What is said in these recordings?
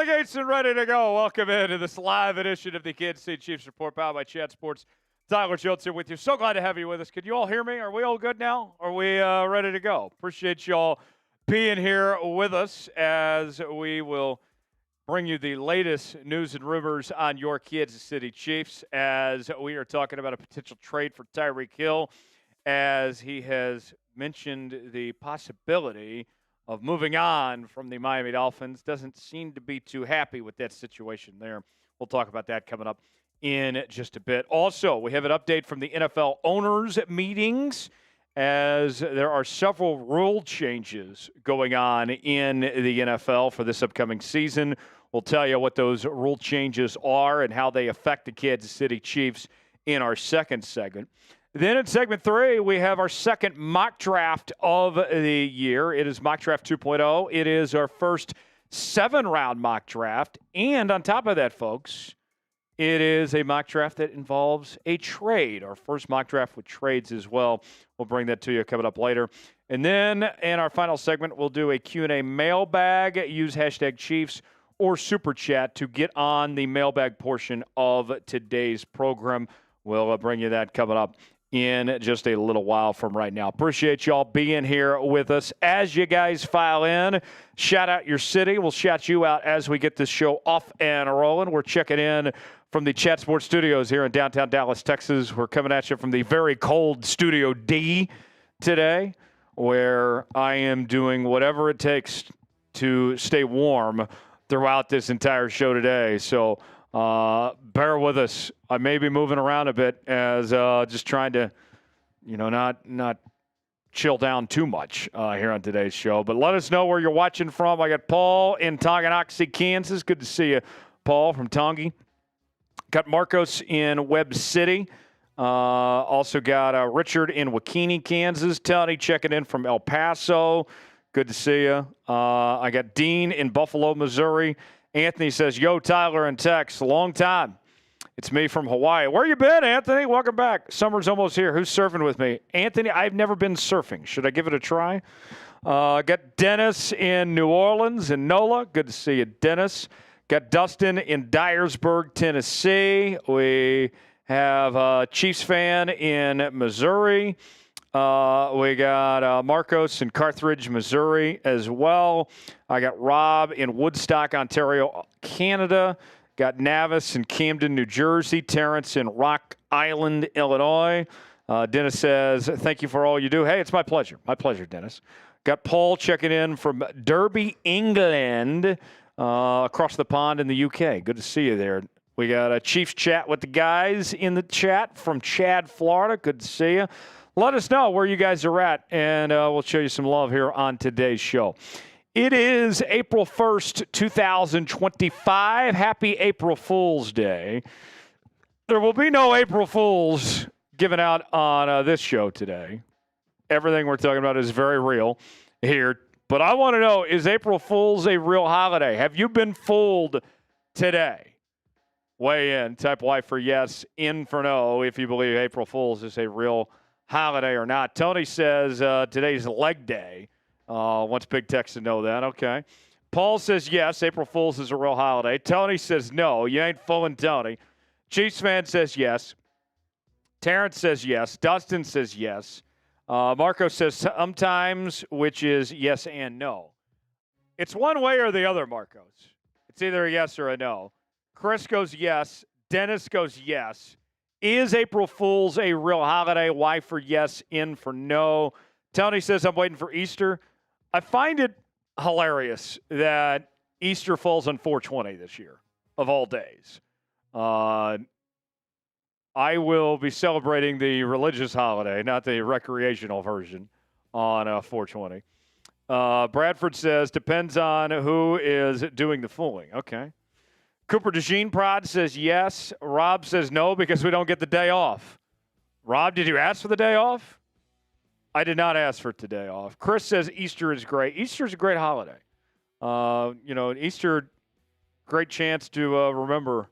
tailgates and ready to go. Welcome into this live edition of the Kansas City Chiefs Report, powered by Chad Sports. Tyler Jones here with you. So glad to have you with us. Can you all hear me? Are we all good now? Are we ready to go? Appreciate you all being here with us as we will bring you the latest news and rumors on your Kansas City Chiefs as we are talking about a potential trade for Tyreek Hill, as he has mentioned the possibility of moving on from the Miami Dolphins. Doesn't seem to be too happy with that situation there. We'll talk about that coming up in just a bit. Also, we have an update from the NFL owners meetings as there are several rule changes going on in the NFL for this upcoming season. We'll tell you what those rule changes are and how they affect the Kansas City Chiefs in our second segment. Then in segment 3, we have our second mock draft of the year. It is Mock Draft 2.0. It is our first 7-round mock draft. And on top of that, folks, it is a mock draft that involves a trade. Our first mock draft with trades as well. We'll bring that to you coming up later. And then in our final segment, we'll do a Q&A mailbag. Use hashtag Chiefs or Super Chat to get on the mailbag portion of today's program. We'll bring you that coming up in just a little while from right now. Appreciate y'all being here with us. As you guys file in, shout out your city. We'll shout you out as we get this show off and rolling. We're checking in from the Chat Sports Studios here in downtown Dallas, Texas. We're coming at you from the very cold Studio D today, where I am doing whatever it takes to stay warm throughout this entire show today. So bear with us. I may be moving around a bit as just trying to, not chill down too much here on today's show. But let us know where you're watching from. I got Paul in Tonganoxie, Kansas. Good to see you, Paul from Tongi. Got Marcos in Webb City. Also got Richard in Wakini, Kansas. Tony checking in from El Paso. Good to see you. I got Dean in Buffalo, Missouri. Anthony says, yo, Tyler and Tex, long time. It's me from Hawaii. Where you been, Anthony? Welcome back. Summer's almost here. Who's surfing with me? Anthony, I've never been surfing. Should I give it a try? Got Dennis in New Orleans and NOLA. Good to see you, Dennis. Got Dustin in Dyersburg, Tennessee. We have a Chiefs fan in Missouri. We got Marcos in Carthage, Missouri as well. I got Rob in Woodstock, Ontario, Canada. Got Navis in Camden, New Jersey. Terrence in Rock Island, Illinois. Dennis says, thank you for all you do. Hey, it's my pleasure. My pleasure, Dennis. Got Paul checking in from Derby, England, across the pond in the UK. Good to see you there. We got a Chiefs chat with the guys in the chat from Chad, Florida. Good to see you. Let us know where you guys are at, and we'll show you some love here on today's show. It is April 1st, 2025. Happy April Fool's Day. There will be no April Fools given out on this show today. Everything we're talking about is very real here. But I want to know, is April Fool's a real holiday? Have you been fooled today? Weigh in. Type Y for yes, in for no, if you believe April Fool's is a real holiday or not. Tony says today's leg day. Wants Big Tex to know that. Okay. Paul says yes, April Fool's is a real holiday. Tony says no, you ain't fooling Tony. Chiefs fan says yes. Terrence says yes. Dustin says yes. Marco says sometimes, which is yes and no. It's one way or the other, Marcos. It's either a yes or a no. Chris goes yes. Dennis goes yes. Is April Fool's a real holiday? Y for yes, in for no. Tony says, I'm waiting for Easter. I find it hilarious that Easter falls on 420 this year, of all days. I will be celebrating the religious holiday, not the recreational version, on 420. Bradford says, depends on who is doing the fooling. Okay. Cooper DeJean Prod says yes. Rob says no because we don't get the day off. Rob, did you ask for the day off? I did not ask for today off. Chris says Easter is great. Easter is a great holiday. Easter, great chance to remember,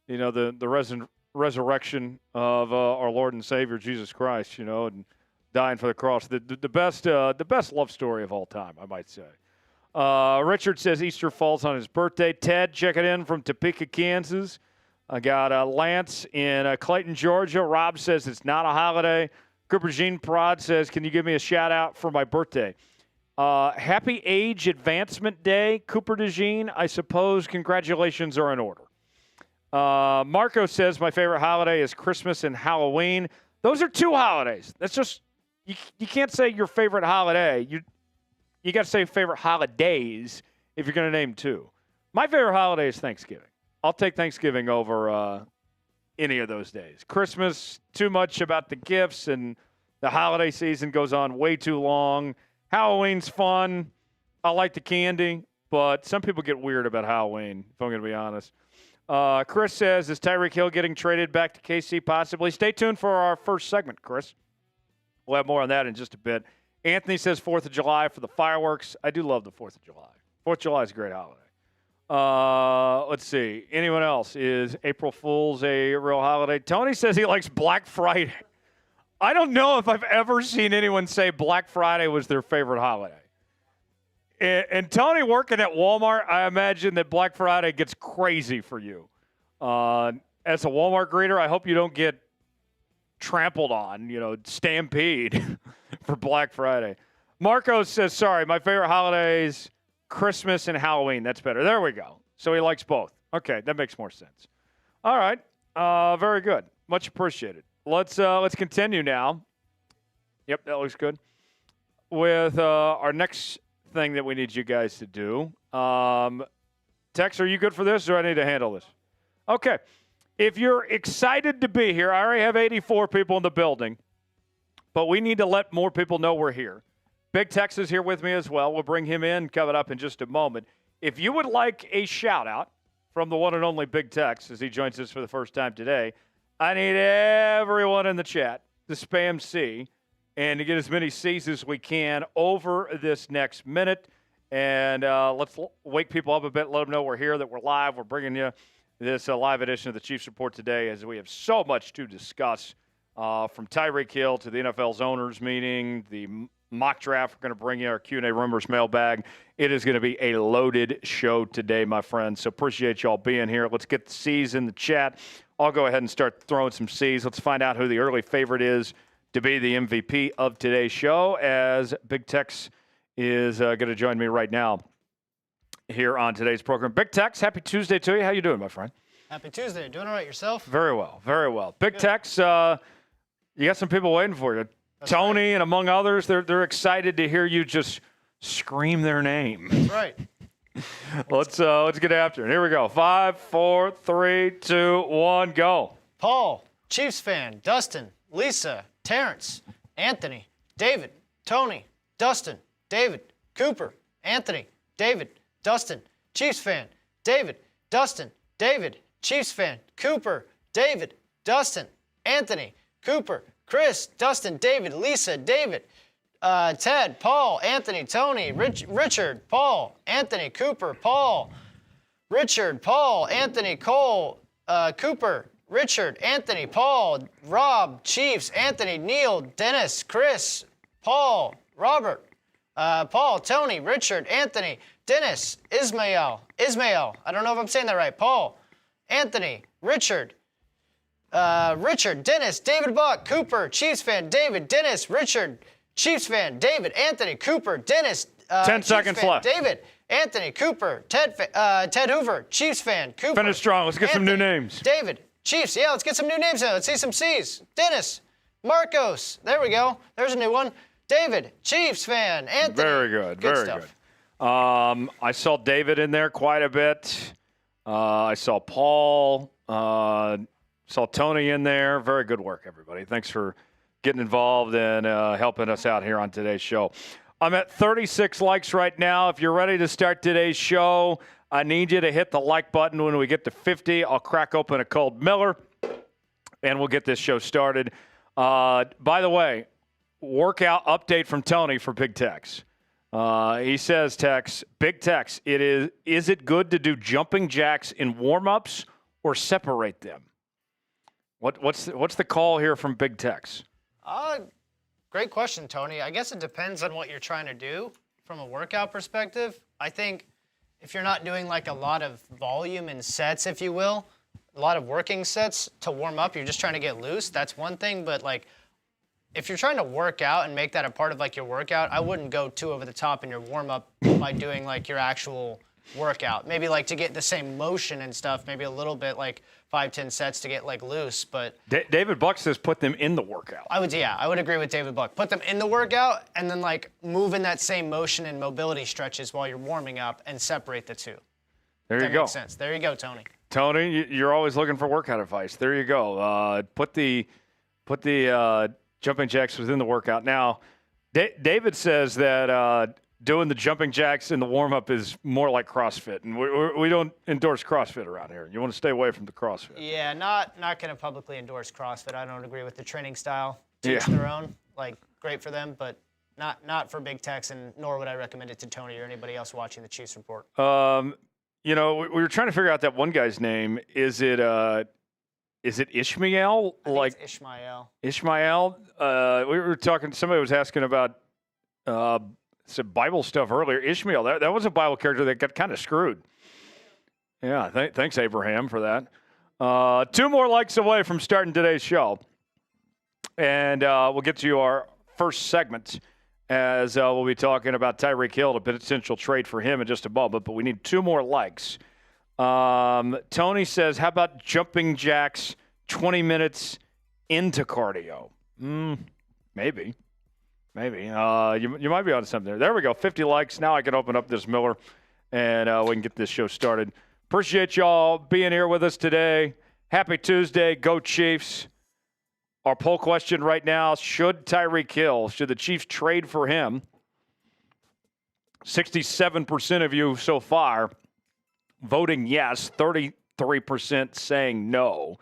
the resurrection of our Lord and Savior Jesus Christ, and dying for the cross. The best love story of all time, I might say. Richard says Easter falls on his birthday. Ted checking in from Topeka, Kansas. I got Lance in Clayton, Georgia. Rob says it's not a holiday. Cooper Jean Prod says, can you give me a shout-out for my birthday? Happy Age Advancement Day, Cooper DeJean. I suppose congratulations are in order. Marco says my favorite holiday is Christmas and Halloween. Those are two holidays. That's just you can't say your favorite holiday. You got to say favorite holidays if you're going to name two. My favorite holiday is Thanksgiving. I'll take Thanksgiving over any of those days. Christmas, too much about the gifts, and the holiday season goes on way too long. Halloween's fun. I like the candy, but some people get weird about Halloween, if I'm going to be honest. Chris says, is Tyreek Hill getting traded back to KC possibly? Stay tuned for our first segment, Chris. We'll have more on that in just a bit. Anthony says 4th of July for the fireworks. I do love the 4th of July. 4th of July is a great holiday. Let's see. Anyone else? Is April Fool's a real holiday? Tony says he likes Black Friday. I don't know if I've ever seen anyone say Black Friday was their favorite holiday. And Tony working at Walmart, I imagine that Black Friday gets crazy for you. As a Walmart greeter, I hope you don't get trampled on, stampede for Black Friday. Marcos says, sorry, my favorite holidays, Christmas and Halloween. That's better. There we go. So he likes both. Okay, that makes more sense. All right. Very good. Much appreciated. Let's continue now. Yep, that looks good. With our next thing that we need you guys to do. Tex, are you good for this, or I need to handle this? Okay. If you're excited to be here, I already have 84 people in the building, but we need to let more people know we're here. Big Tex is here with me as well. We'll bring him in, coming up in just a moment. If you would like a shout-out from the one and only Big Tex as he joins us for the first time today, I need everyone in the chat to spam C and to get as many C's as we can over this next minute. And let's wake people up a bit, let them know we're here, that we're live. We're bringing you this live edition of the Chiefs Report today as we have so much to discuss from Tyreek Hill to the NFL's owners meeting, the mock draft. We're going to bring you our Q&A rumors mailbag. It is going to be a loaded show today, my friends. So appreciate y'all being here. Let's get the C's in the chat. I'll go ahead and start throwing some C's. Let's find out who the early favorite is to be the MVP of today's show, as Big Tex is going to join me right now here on today's program. Big Tex, happy Tuesday to you. How you doing, my friend? Happy Tuesday. Doing all right yourself? Very well, very well. Big Tex, you got some people waiting for you. That's Tony right. And among others, they're excited to hear you just scream their name. That's right. Let's get after it. Here we go. 5, 4, 3, 2, 1, go. Paul, Chiefs fan. Dustin, Lisa, Terrence, Anthony, David, Tony, Dustin, David, Cooper, Anthony, David, Dustin, Chiefs fan. David, Dustin, David, Chiefs fan. Cooper, David, Dustin, Anthony, Cooper, Chris, Dustin, David, Lisa, David, Ted, Paul, Anthony, Tony, Richard, Paul, Anthony, Cooper, Paul, Richard, Paul, Anthony, Cole, Cooper, Richard, Anthony, Paul, Rob, Chiefs, Anthony, Neil, Dennis, Chris, Paul, Robert, Paul, Tony, Richard, Anthony, Dennis, Ismail, I don't know if I'm saying that right, Paul, Anthony, Richard, Dennis, David Buck, Cooper, Chiefs fan, David, Dennis, Richard, Chiefs fan, David, Anthony, Cooper, Dennis, 10 seconds fan, left. David, Anthony, Cooper, Ted Hoover, Chiefs fan, Cooper. Finish strong. Let's get some new names. David, Chiefs. Yeah, let's get some new names now. Let's see some C's. Dennis, Marcos. There we go. There's a new one. David, Chiefs fan. Anthony. Very good. Very good. I saw David in there quite a bit. I saw Paul. Saw Tony in there. Very good work, everybody. Thanks for getting involved and helping us out here on today's show. I'm at 36 likes right now. If you're ready to start today's show, I need you to hit the like button. When we get to 50, I'll crack open a cold Miller, and we'll get this show started. By the way, workout update from Tony for Big Tex. He says, Tex, Big Tex, is it good to do jumping jacks in warm-ups or separate them? What's the call here from Big Tex? Great question, Tony. I guess it depends on what you're trying to do from a workout perspective, I think if you're not doing like a lot of volume and sets, if you will, a lot of working sets to warm up, you're just trying to get loose, that's one thing. But like, if you're trying to work out and make that a part of like your workout, I wouldn't go too over the top in your warm up by doing like your actual workout. Maybe like to get the same motion and stuff, maybe a little bit like 5-10 sets to get like loose. But David Buck says put them in the workout. I would agree with David Buck. Put them in the workout and then like move in that same motion and mobility stretches while you're warming up and separate the two. There you That go. makes sense. There you go, Tony. Tony, you're always looking for workout advice. There you go. Put the jumping jacks within the workout. Now, David says that doing the jumping jacks in the warm-up is more like CrossFit, and we don't endorse CrossFit around here. You want to stay away from the CrossFit. Yeah, not going to publicly endorse CrossFit. I don't agree with the training style. To each their own. Like, great for them, but not for big techs, and nor would I recommend it to Tony or anybody else watching the Chiefs Report. You know, we were trying to figure out that one guy's name. Is it Ishmael? I think it's Ishmael. Ishmael? We were talking, somebody was asking about some Bible stuff earlier. Ishmael, that was a Bible character that got kind of screwed. Yeah, thanks, Abraham, for that. 2 more likes away from starting today's show. And we'll get to our first segment as we'll be talking about Tyreek Hill, a potential trade for him in just a moment. But we need 2 more likes. Tony says, how about jumping jacks 20 minutes into cardio? Maybe. You might be on something there. There we go. 50 likes. Now I can open up this Miller, and we can get this show started. Appreciate y'all being here with us today. Happy Tuesday. Go Chiefs. Our poll question right now, should the Chiefs trade for him? 67% of you so far voting yes, 33% saying no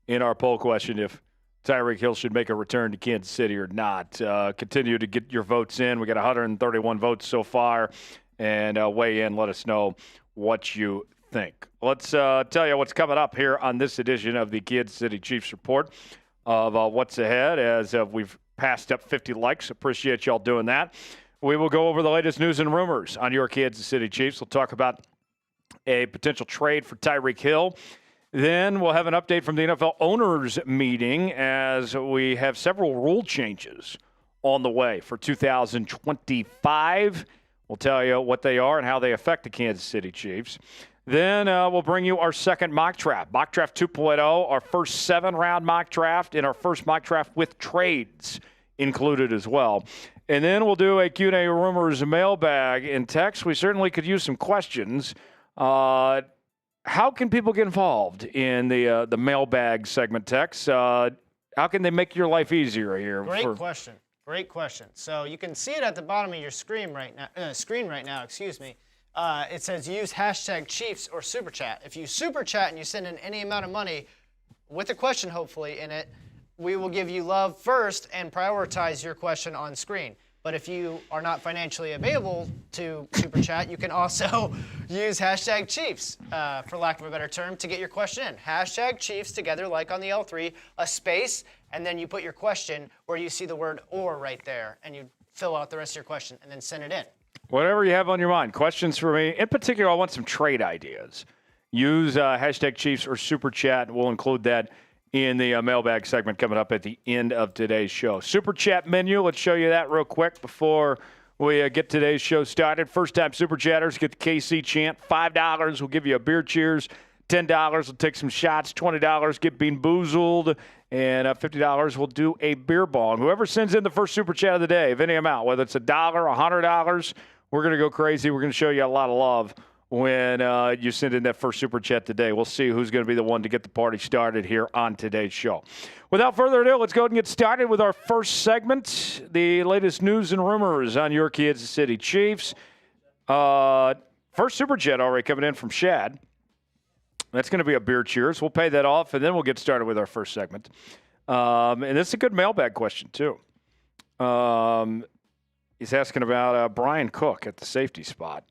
in our poll question if Tyreek Hill should make a return to Kansas City or not. Continue to get your votes in. We got 131 votes so far, and weigh in. Let us know what you think. Let's tell you what's coming up here on this edition of the Kansas City Chiefs Report of what's ahead as we've passed up 50 likes. Appreciate y'all doing that. We will go over the latest news and rumors on your Kansas City Chiefs. We'll talk about a potential trade for Tyreek Hill. Then we'll have an update from the NFL owners meeting as we have several rule changes on the way for 2025. We'll tell you what they are and how they affect the Kansas City Chiefs. Then we'll bring you our second mock draft 2.0, our first 7-round mock draft, and our first mock draft with trades included as well. And then we'll do a Q&A rumors mailbag in text. We certainly could use some questions. How can people get involved in the mailbag segment text? How can they make your life easier here? Great question. So you can see it at the bottom of your screen right now. Excuse me. It says use hashtag Chiefs or Super Chat. If you Super Chat and you send in any amount of money with a question hopefully in it, we will give you love first and prioritize your question on screen. But if you are not financially available to Super Chat, you can also use hashtag Chiefs, for lack of a better term, to get your question in. Hashtag Chiefs together, like on the L3, a space, and then you put your question where you see the word or right there, and you fill out the rest of your question and then send it in. Whatever you have on your mind. Questions for me. In particular, I want some trade ideas. Use hashtag Chiefs or Super Chat, and we'll include that in the mailbag segment coming up at the end of today's show. Super Chat menu, let's show you that real quick before we get today's show started. First-time Super Chatters get the KC chant. $5 will give you a beer cheers. $10 will take some shots. $20 get bean boozled. And $50 will do a beer bong. Whoever sends in the first Super Chat of the day, of any amount, whether it's $1 or $100, we're going to go crazy. We're going to show you a lot of love when you send in that first Super Chat today. We'll see who's going to be the one to get the party started here on today's show. Without further ado, let's go ahead and get started with our first segment, the latest news and rumors on your Kansas City Chiefs. First Super Chat already coming in from Shad. That's going to be a beer cheers. We'll pay that off, and then we'll get started with our first segment. And this is a good mailbag question, too. He's asking about Brian Cook at the safety spot.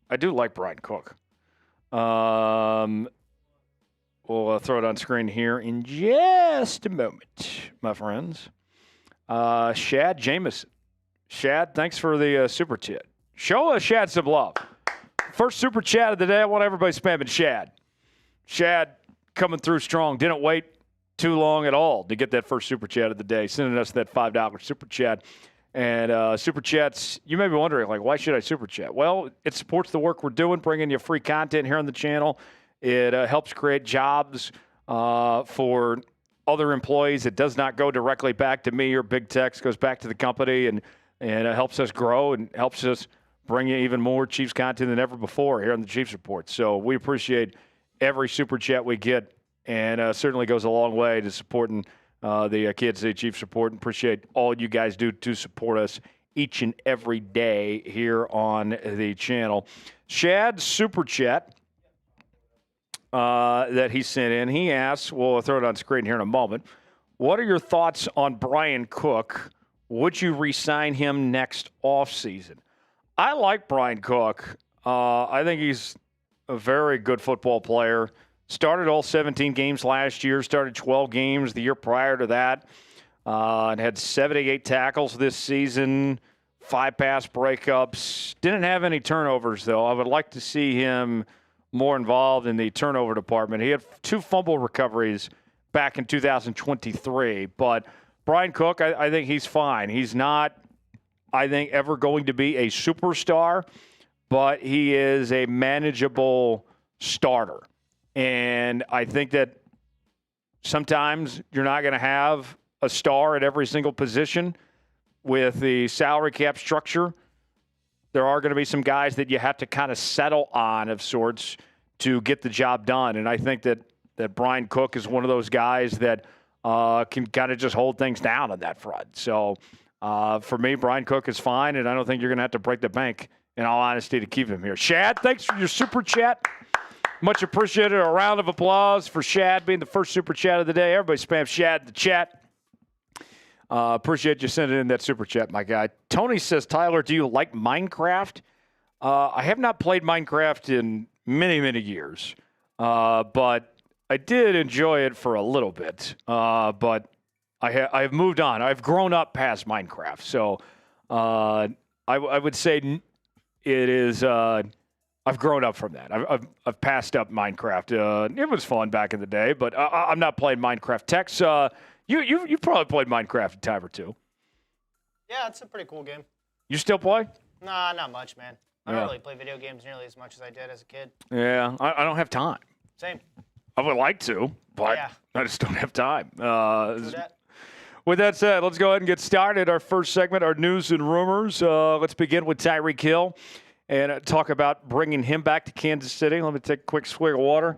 I do like Brian Cook. We'll throw it on screen here in just a moment, my friends. Shad Jameson. Shad, thanks for the super chat. Show Shad some love. First super chat of the day. I want everybody spamming Shad. Shad coming through strong. Didn't wait too long at all to get that first super chat of the day, sending us that $5 super chat. And super chats, you may be wondering, like, why should I super chat? Well, it supports the work we're doing, bringing you free content here on the channel. It helps create jobs for other employees. It does not go directly back to me or Big Tex. It goes back to the company, and it helps us grow and helps us bring you even more Chiefs content than ever before here on the Chiefs Report. So we appreciate every super chat we get, and certainly goes a long way to supporting the Kansas City Chiefs Report, and appreciate all you guys do to support us each and every day here on the channel. Shad's super chat that he sent in, he asks, we'll throw it on screen here in a moment, what are your thoughts on Brian Cook? Would you re-sign him next offseason? I like Brian Cook. I think he's a very good football player. Started all 17 games last year, started 12 games the year prior to that, and had 78 tackles this season, 5 pass breakups. Didn't have any turnovers, though. I would like to see him more involved in the turnover department. He had 2 fumble recoveries back in 2023, but Brian Cook, I think he's fine. He's not, I think, ever going to be a superstar, but he is a manageable starter. And I think that sometimes you're not going to have a star at every single position with the salary cap structure. There are going to be some guys that you have to kind of settle on of sorts to get the job done. And I think that Brian Cook is one of those guys that can kind of just hold things down on that front. So for me, Brian Cook is fine, and I don't think you're going to have to break the bank, in all honesty, to keep him here. Shad, thanks for your super chat. Much appreciated. A round of applause for Shad being the first super chat of the day. Everybody spam Shad in the chat. Appreciate you sending in that super chat, my guy. Tony says, Tyler, do you like Minecraft? I have not played Minecraft in many, many years, but I did enjoy it for a little bit. But I've moved on. I've grown up past Minecraft. So I would say it is I've grown up from that. I've passed up Minecraft. It was fun back in the day, but I'm not playing Minecraft. Tex, you probably played Minecraft a time or two. Yeah, it's a pretty cool game. You still play? Nah, not much, man. I don't really play video games nearly as much as I did as a kid. Yeah, I don't have time. Same. I would like to, but Yeah. I just don't have time. True that. With that said, let's go ahead and get started. Our first segment, our news and rumors. Let's begin with Tyreek Hill and talk about bringing him back to Kansas City. Let me take a quick swig of water.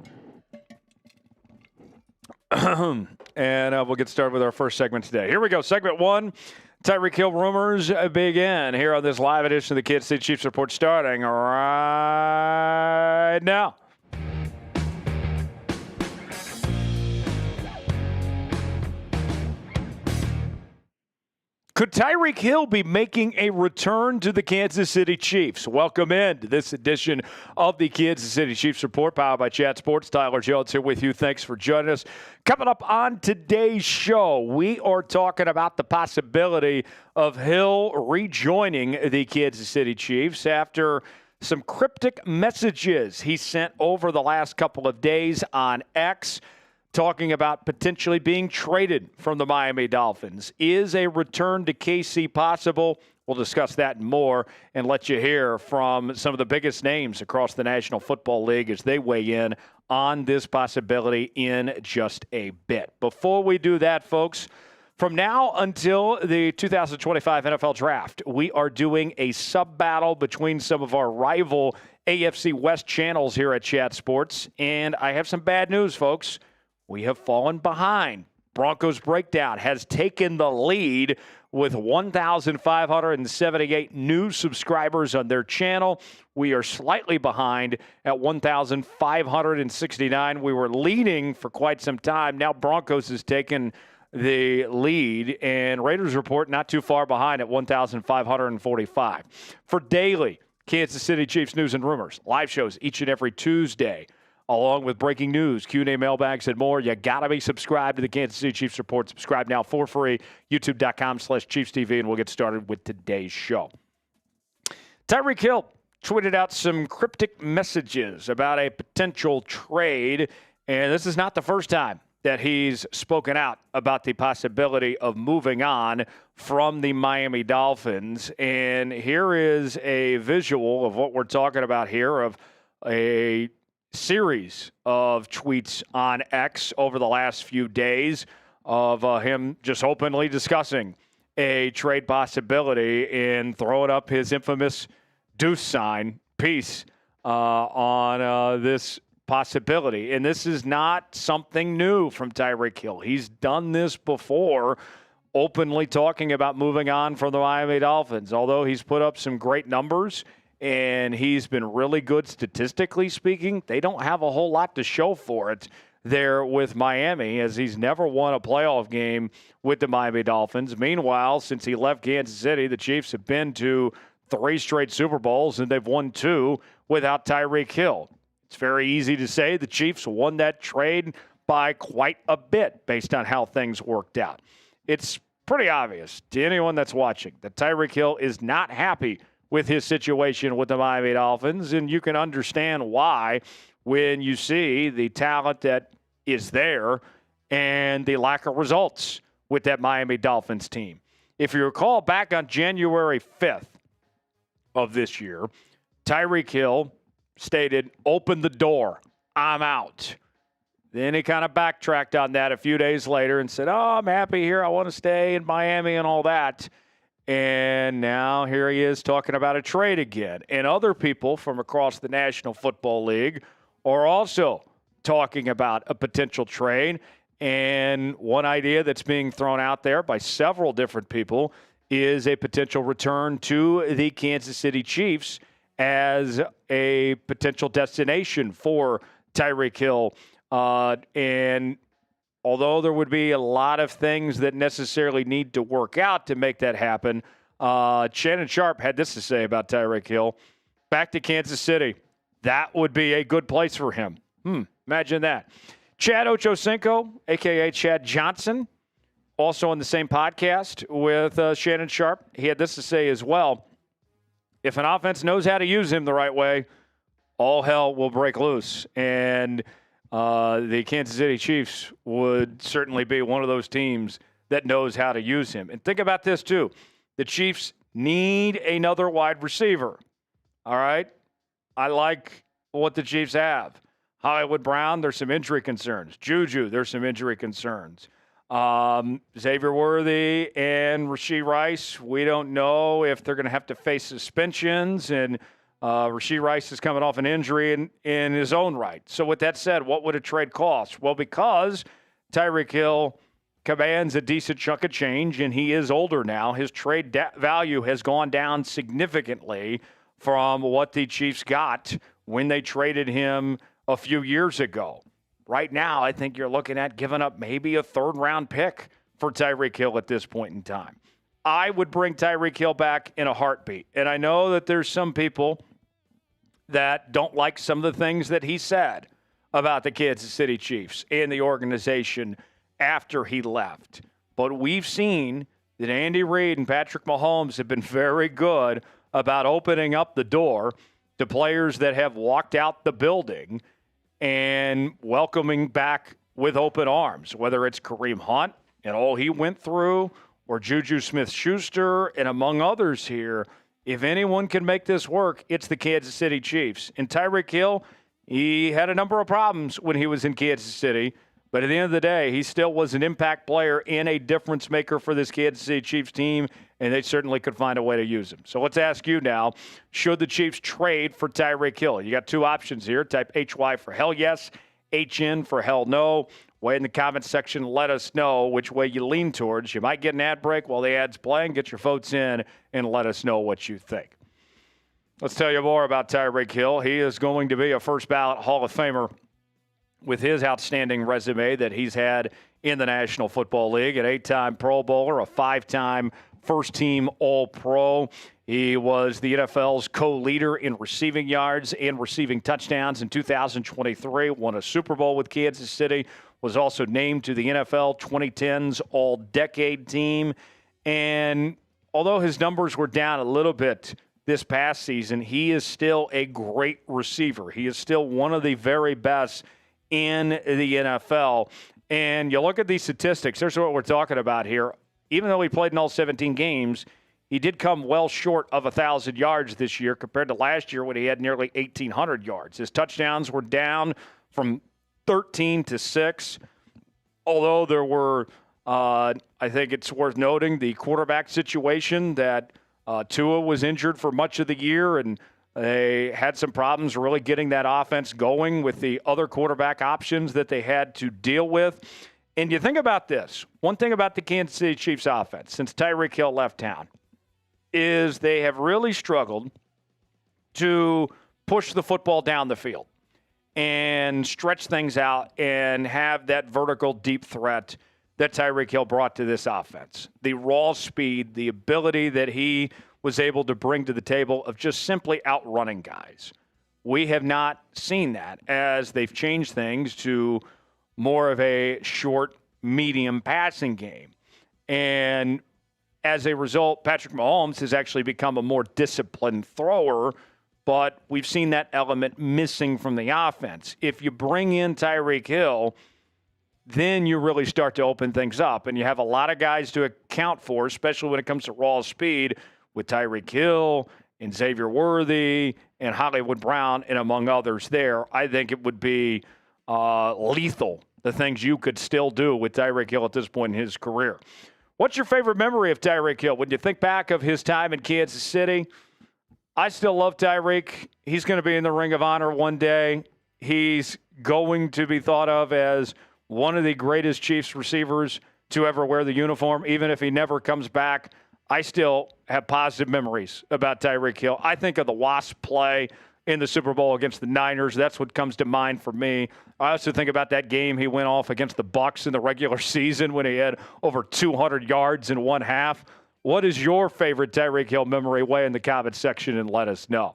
And we'll get started with our first segment today. Here we go. Segment 1, Tyreek Hill rumors begin here on this live edition of the Kansas City Chiefs Report, starting right now. Could Tyreek Hill be making a return to the Kansas City Chiefs? Welcome in to this edition of the Kansas City Chiefs Report, powered by Chat Sports. Tyler Jones here with you. Thanks for joining us. Coming up on today's show, we are talking about the possibility of Hill rejoining the Kansas City Chiefs after some cryptic messages he sent over the last couple of days on X, talking about potentially being traded from the Miami Dolphins. Is a return to KC possible? We'll discuss that and more and let you hear from some of the biggest names across the National Football League as they weigh in on this possibility in just a bit. Before we do that, folks, from now until the 2025 NFL Draft, we are doing a sub-battle between some of our rival AFC West channels here at Chat Sports. And I have some bad news, folks. We have fallen behind. Broncos Breakdown has taken the lead with 1,578 new subscribers on their channel. We are slightly behind at 1,569. We were leading for quite some time. Now Broncos has taken the lead, and Raiders Report not too far behind at 1,545. For daily Kansas City Chiefs news and rumors, live shows each and every Tuesday, along with breaking news, Q&A, mailbags, and more. You got to be subscribed to the Kansas City Chiefs Report. Subscribe now for free, youtube.com/ChiefsTV, and we'll get started with today's show. Tyreek Hill tweeted out some cryptic messages about a potential trade, and this is not the first time that he's spoken out about the possibility of moving on from the Miami Dolphins. And here is a visual of what we're talking about here, of a series of tweets on X over the last few days of him just openly discussing a trade possibility and throwing up his infamous deuce sign piece on this possibility. And this is not something new from Tyreek Hill. He's done this before, openly talking about moving on from the Miami Dolphins. Although he's put up some great numbers and he's been really good statistically speaking, they don't have a whole lot to show for it there with Miami, as he's never won a playoff game with the Miami Dolphins. Meanwhile, since he left Kansas City, the Chiefs have been to 3 straight Super Bowls, and they've won 2 without Tyreek Hill. It's very easy to say the Chiefs won that trade by quite a bit based on how things worked out. It's pretty obvious to anyone that's watching that Tyreek Hill is not happy with his situation with the Miami Dolphins, and you can understand why when you see the talent that is there and the lack of results with that Miami Dolphins team. If you recall, back on January 5th of this year, Tyreek Hill stated, "Open the door, I'm out." Then he kind of backtracked on that a few days later and said, "Oh, I'm happy here. I want to stay in Miami," and all that. And now here he is talking about a trade again. And other people from across the National Football League are also talking about a potential trade. And one idea that's being thrown out there by several different people is a potential return to the Kansas City Chiefs as a potential destination for Tyreek Hill. And although there would be a lot of things that necessarily need to work out to make that happen, Shannon Sharpe had this to say about Tyreek Hill. Back to Kansas City. That would be a good place for him. Imagine that. Chad Ochocinco, a.k.a. Chad Johnson, also on the same podcast with Shannon Sharpe. He had this to say as well. If an offense knows how to use him the right way, all hell will break loose. And the Kansas City Chiefs would certainly be one of those teams that knows how to use him. And think about this, too. The Chiefs need another wide receiver. All right? I like what the Chiefs have. Hollywood Brown, there's some injury concerns. Juju, there's some injury concerns. Xavier Worthy and Rashee Rice, we don't know if they're going to have to face suspensions, and Rashee Rice is coming off an injury in his own right. So with that said, what would a trade cost? Well, because Tyreek Hill commands a decent chunk of change, and he is older now, his trade value has gone down significantly from what the Chiefs got when they traded him a few years ago. Right now, I think you're looking at giving up maybe a 3rd-round pick for Tyreek Hill at this point in time. I would bring Tyreek Hill back in a heartbeat. And I know that there's some people that don't like some of the things that he said about the Kansas City Chiefs and the organization after he left. But we've seen that Andy Reid and Patrick Mahomes have been very good about opening up the door to players that have walked out the building and welcoming back with open arms, whether it's Kareem Hunt and all he went through, or Juju Smith-Schuster, and among others here. If anyone can make this work, it's the Kansas City Chiefs. And Tyreek Hill, he had a number of problems when he was in Kansas City, but at the end of the day, he still was an impact player and a difference maker for this Kansas City Chiefs team, and they certainly could find a way to use him. So let's ask you now, should the Chiefs trade for Tyreek Hill? You got 2 options here. Type HY for hell yes, HN for hell no. Way in the comments section, let us know which way you lean towards. You might get an ad break while the ad's playing. Get your votes in and let us know what you think. Let's tell you more about Tyreek Hill. He is going to be a first-ballot Hall of Famer with his outstanding resume that he's had in the National Football League. An 8-time Pro Bowler, a 5-time first-team All-Pro. He was the NFL's co-leader in receiving yards and receiving touchdowns in 2023, won a Super Bowl with Kansas City, was also named to the NFL 2010's All-Decade team. And although his numbers were down a little bit this past season, he is still a great receiver. He is still one of the very best in the NFL. And you look at these statistics, here's what we're talking about here. Even though he played in all 17 games, he did come well short of 1,000 yards this year compared to last year when he had nearly 1,800 yards. His touchdowns were down from 13 to 6, although there were, I think it's worth noting, the quarterback situation that Tua was injured for much of the year, and they had some problems really getting that offense going with the other quarterback options that they had to deal with. And you think about this. One thing about the Kansas City Chiefs offense since Tyreek Hill left town is they have really struggled to push the football down the field and stretch things out and have that vertical deep threat that Tyreek Hill brought to this offense. The raw speed, the ability that he was able to bring to the table of just simply outrunning guys. We have not seen that as they've changed things to more of a short, medium passing game. And as a result, Patrick Mahomes has actually become a more disciplined thrower, but we've seen that element missing from the offense. If you bring in Tyreek Hill, then you really start to open things up, and you have a lot of guys to account for, especially when it comes to raw speed, with Tyreek Hill and Xavier Worthy and Hollywood Brown and among others there. I think it would be lethal, the things you could still do with Tyreek Hill at this point in his career. What's your favorite memory of Tyreek Hill? When you think back of his time in Kansas City, I still love Tyreek. He's going to be in the Ring of Honor one day. He's going to be thought of as one of the greatest Chiefs receivers to ever wear the uniform, even if he never comes back. I still have positive memories about Tyreek Hill. I think of the Wasp play in the Super Bowl against the Niners. That's what comes to mind for me. I also think about that game he went off against the Bucs in the regular season when he had over 200 yards in one half. What is your favorite Tyreek Hill memory? Weigh in the comments section and let us know.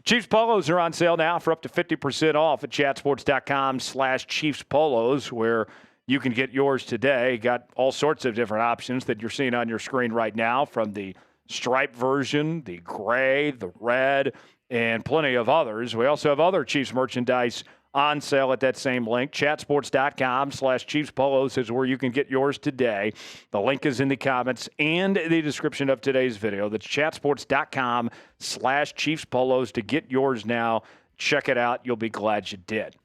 Chiefs polos are on sale now for up to 50% off at chatsports.com/Chiefs polos, where you can get yours today. Got all sorts of different options that you're seeing on your screen right now, from the striped version, the gray, the red, and plenty of others. We also have other Chiefs merchandise on sale at that same link. Chatsports.com/Chiefs polos is where you can get yours today. The link is in the comments and the description of today's video. That's chatsports.com/Chiefs polos to get yours now. Check it out. You'll be glad you did.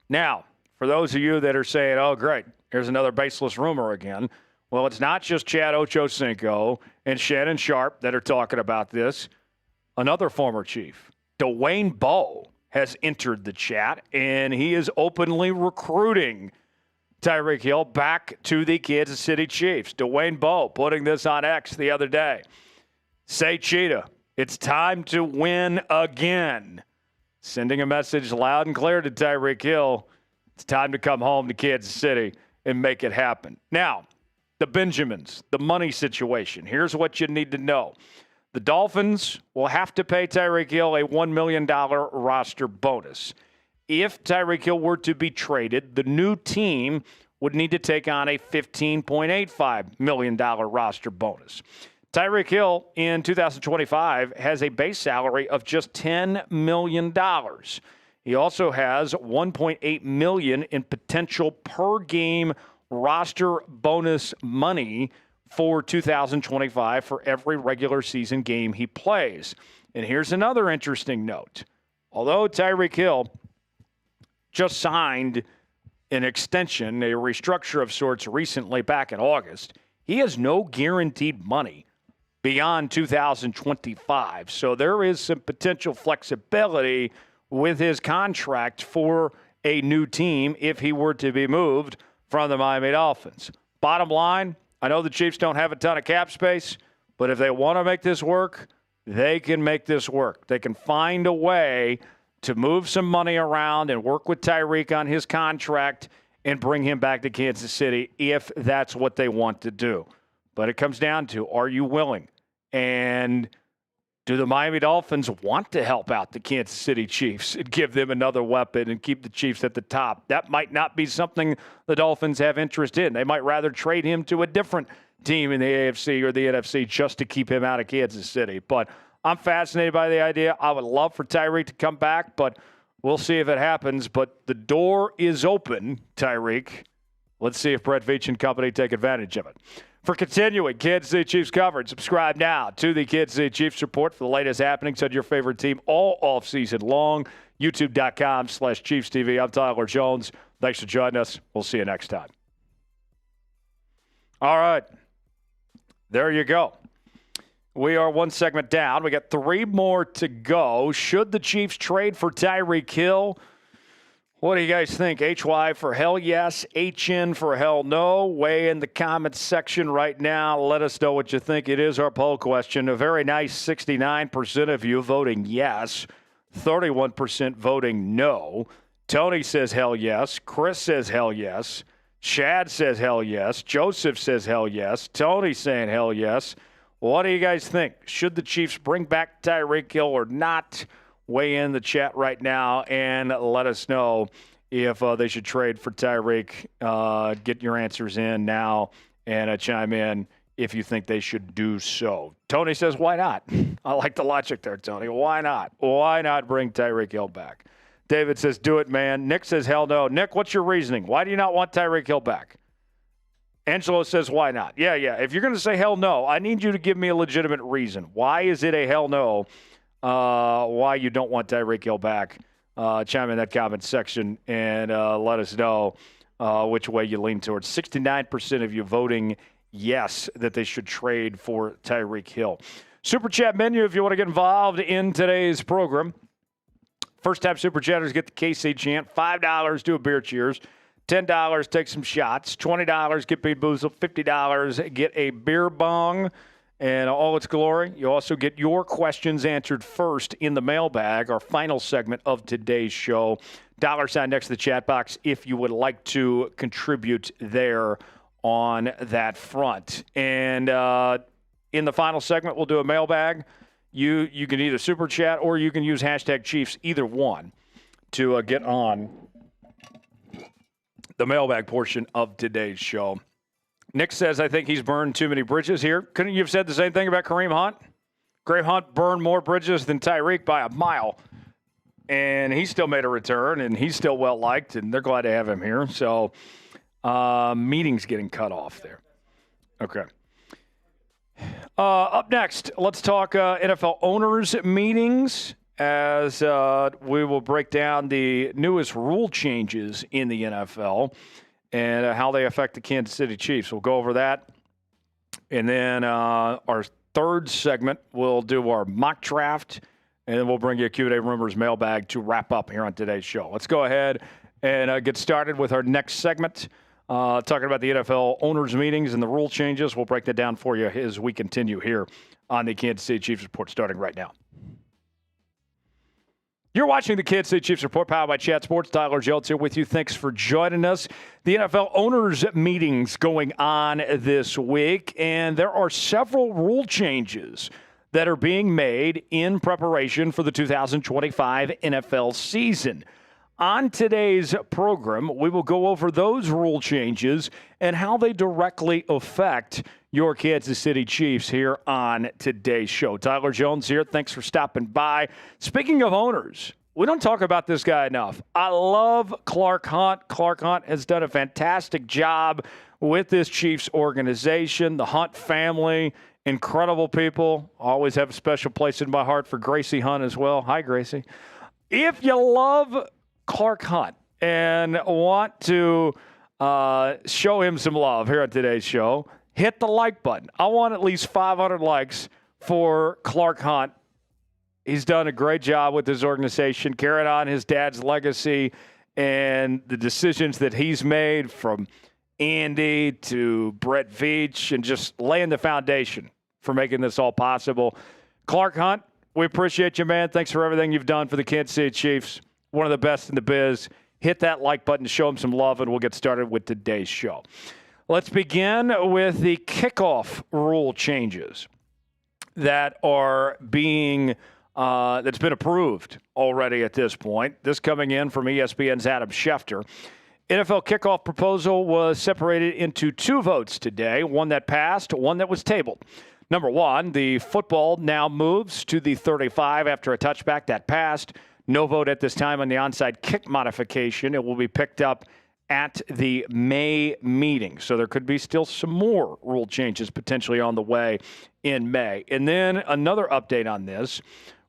Now, for those of you that are saying, oh, great, here's another baseless rumor again. Well, it's not just Chad Ochocinco and Shannon Sharp that are talking about this. Another former Chief, Dwayne Bowe, has entered the chat, and he is openly recruiting Tyreek Hill back to the Kansas City Chiefs. Dwayne Bowe putting this on X the other day. Say, Cheetah, it's time to win again. Sending a message loud and clear to Tyreek Hill. It's time to come home to Kansas City and make it happen. Now, the Benjamins, the money situation. Here's what you need to know. The Dolphins will have to pay Tyreek Hill a $1 million roster bonus. If Tyreek Hill were to be traded, the new team would need to take on a $15.85 million roster bonus. Tyreek Hill in 2025 has a base salary of just $10 million. He also has $1.8 million in potential per game roster bonus money for 2025 for every regular season game he plays. And here's another interesting note. Although Tyreek Hill just signed an extension, a restructure of sorts recently back in August, he has no guaranteed money beyond 2025. So there is some potential flexibility with his contract for a new team if he were to be moved from the Miami Dolphins. Bottom line, I know the Chiefs don't have a ton of cap space, but if they want to make this work, they can make this work. They can find a way to move some money around and work with Tyreek on his contract and bring him back to Kansas City if that's what they want to do. But it comes down to, are you willing? And do the Miami Dolphins want to help out the Kansas City Chiefs and give them another weapon and keep the Chiefs at the top? That might not be something the Dolphins have interest in. They might rather trade him to a different team in the AFC or the NFC just to keep him out of Kansas City. But I'm fascinated by the idea. I would love for Tyreek to come back, but we'll see if it happens. But the door is open, Tyreek. Let's see if Brett Veach and company take advantage of it. For continuing Kansas City Chiefs coverage, subscribe now to the Kansas City Chiefs Report for the latest happenings on your favorite team all offseason long. YouTube.com/Chiefs TV. I'm Tyler Jones. Thanks for joining us. We'll see you next time. All right. There you go. We are one segment down. We got 3 more to go. Should the Chiefs trade for Tyreek Hill? What do you guys think? HY for hell yes, HN for hell no. Weigh in the comments section right now. Let us know what you think. It is our poll question. A very nice 69% of you voting yes, 31% voting no. Tony says hell yes. Chris says hell yes. Shad says hell yes. Joseph says hell yes. Tony saying hell yes. What do you guys think? Should the Chiefs bring back Tyreek Hill or not? Weigh in the chat right now and let us know if they should trade for Tyreek. Get your answers in now and chime in if you think they should do so. Tony says, why not? I like the logic there, Tony. Why not? Why not bring Tyreek Hill back? David says, do it, man. Nick says, hell no. Nick, what's your reasoning? Why do you not want Tyreek Hill back? Angelo says, why not? Yeah. If you're going to say hell no, I need you to give me a legitimate reason. Why is it a hell no? Why you don't want Tyreek Hill back? Chime in that comment section and let us know which way you lean towards. 69% of you voting yes that they should trade for Tyreek Hill. Super chat menu if you want to get involved in today's program. First time super chatters get the KC chant. $5 do a beer cheers. $10 take some shots. $20 get Bean Boozled. $50 get a beer bong. And all its glory, you also get your questions answered first in the mailbag, our final segment of today's show. $sign next to the chat box if you would like to contribute there on that front. And in the final segment, we'll do a mailbag. You can either super chat or you can use hashtag Chiefs, either one, to get on the mailbag portion of today's show. Nick says, I think he's burned too many bridges here. Couldn't you have said the same thing about Kareem Hunt? Kareem Hunt burned more bridges than Tyreek by a mile. And he still made a return, and he's still well-liked, and they're glad to have him here. So, meetings getting cut off there. Okay. Up next, let's talk NFL owners' meetings as we will break down the newest rule changes in the NFL and how they affect the Kansas City Chiefs. We'll go over that. And then our third segment, we'll do our mock draft, and then we'll bring you a Q&A Rumors mailbag to wrap up here on today's show. Let's go ahead and get started with our next segment, talking about the NFL owners' meetings and the rule changes. We'll break that down for you as we continue here on the Kansas City Chiefs Report, starting right now. You're watching the Kansas City Chiefs Report, powered by Chat Sports. Tyler Jones here with you. Thanks for joining us. The NFL owners' meetings going on this week, and there are several rule changes that are being made in preparation for the 2025 NFL season. On today's program, we will go over those rule changes and how they directly affect your Kansas City Chiefs here on today's show. Tyler Jones here. Thanks for stopping by. Speaking of owners, we don't talk about this guy enough. I love Clark Hunt. Clark Hunt has done a fantastic job with this Chiefs organization, the Hunt family, incredible people. Always have a special place in my heart for Gracie Hunt as well. Hi, Gracie. If you love Clark Hunt and want to show him some love here on today's show, hit the like button. I want at least 500 likes for Clark Hunt. He's done a great job with his organization, carrying on his dad's legacy and the decisions that he's made, from Andy to Brett Veach, and just laying the foundation for making this all possible. Clark Hunt, we appreciate you, man. Thanks for everything you've done for the Kansas City Chiefs. One of the best in the biz. Hit that like button to show him some love, and we'll get started with today's show. Let's begin with the kickoff rule changes that are being that's been approved already at this point. This coming in from ESPN's Adam Schefter. NFL kickoff proposal was separated into two votes today, one that passed, one that was tabled. Number one, the football now moves to the 35 after a touchback that passed. No vote at this time on the onside kick modification. It will be picked up at the May meeting. So there could be still some more rule changes potentially on the way in May. And then another update on this.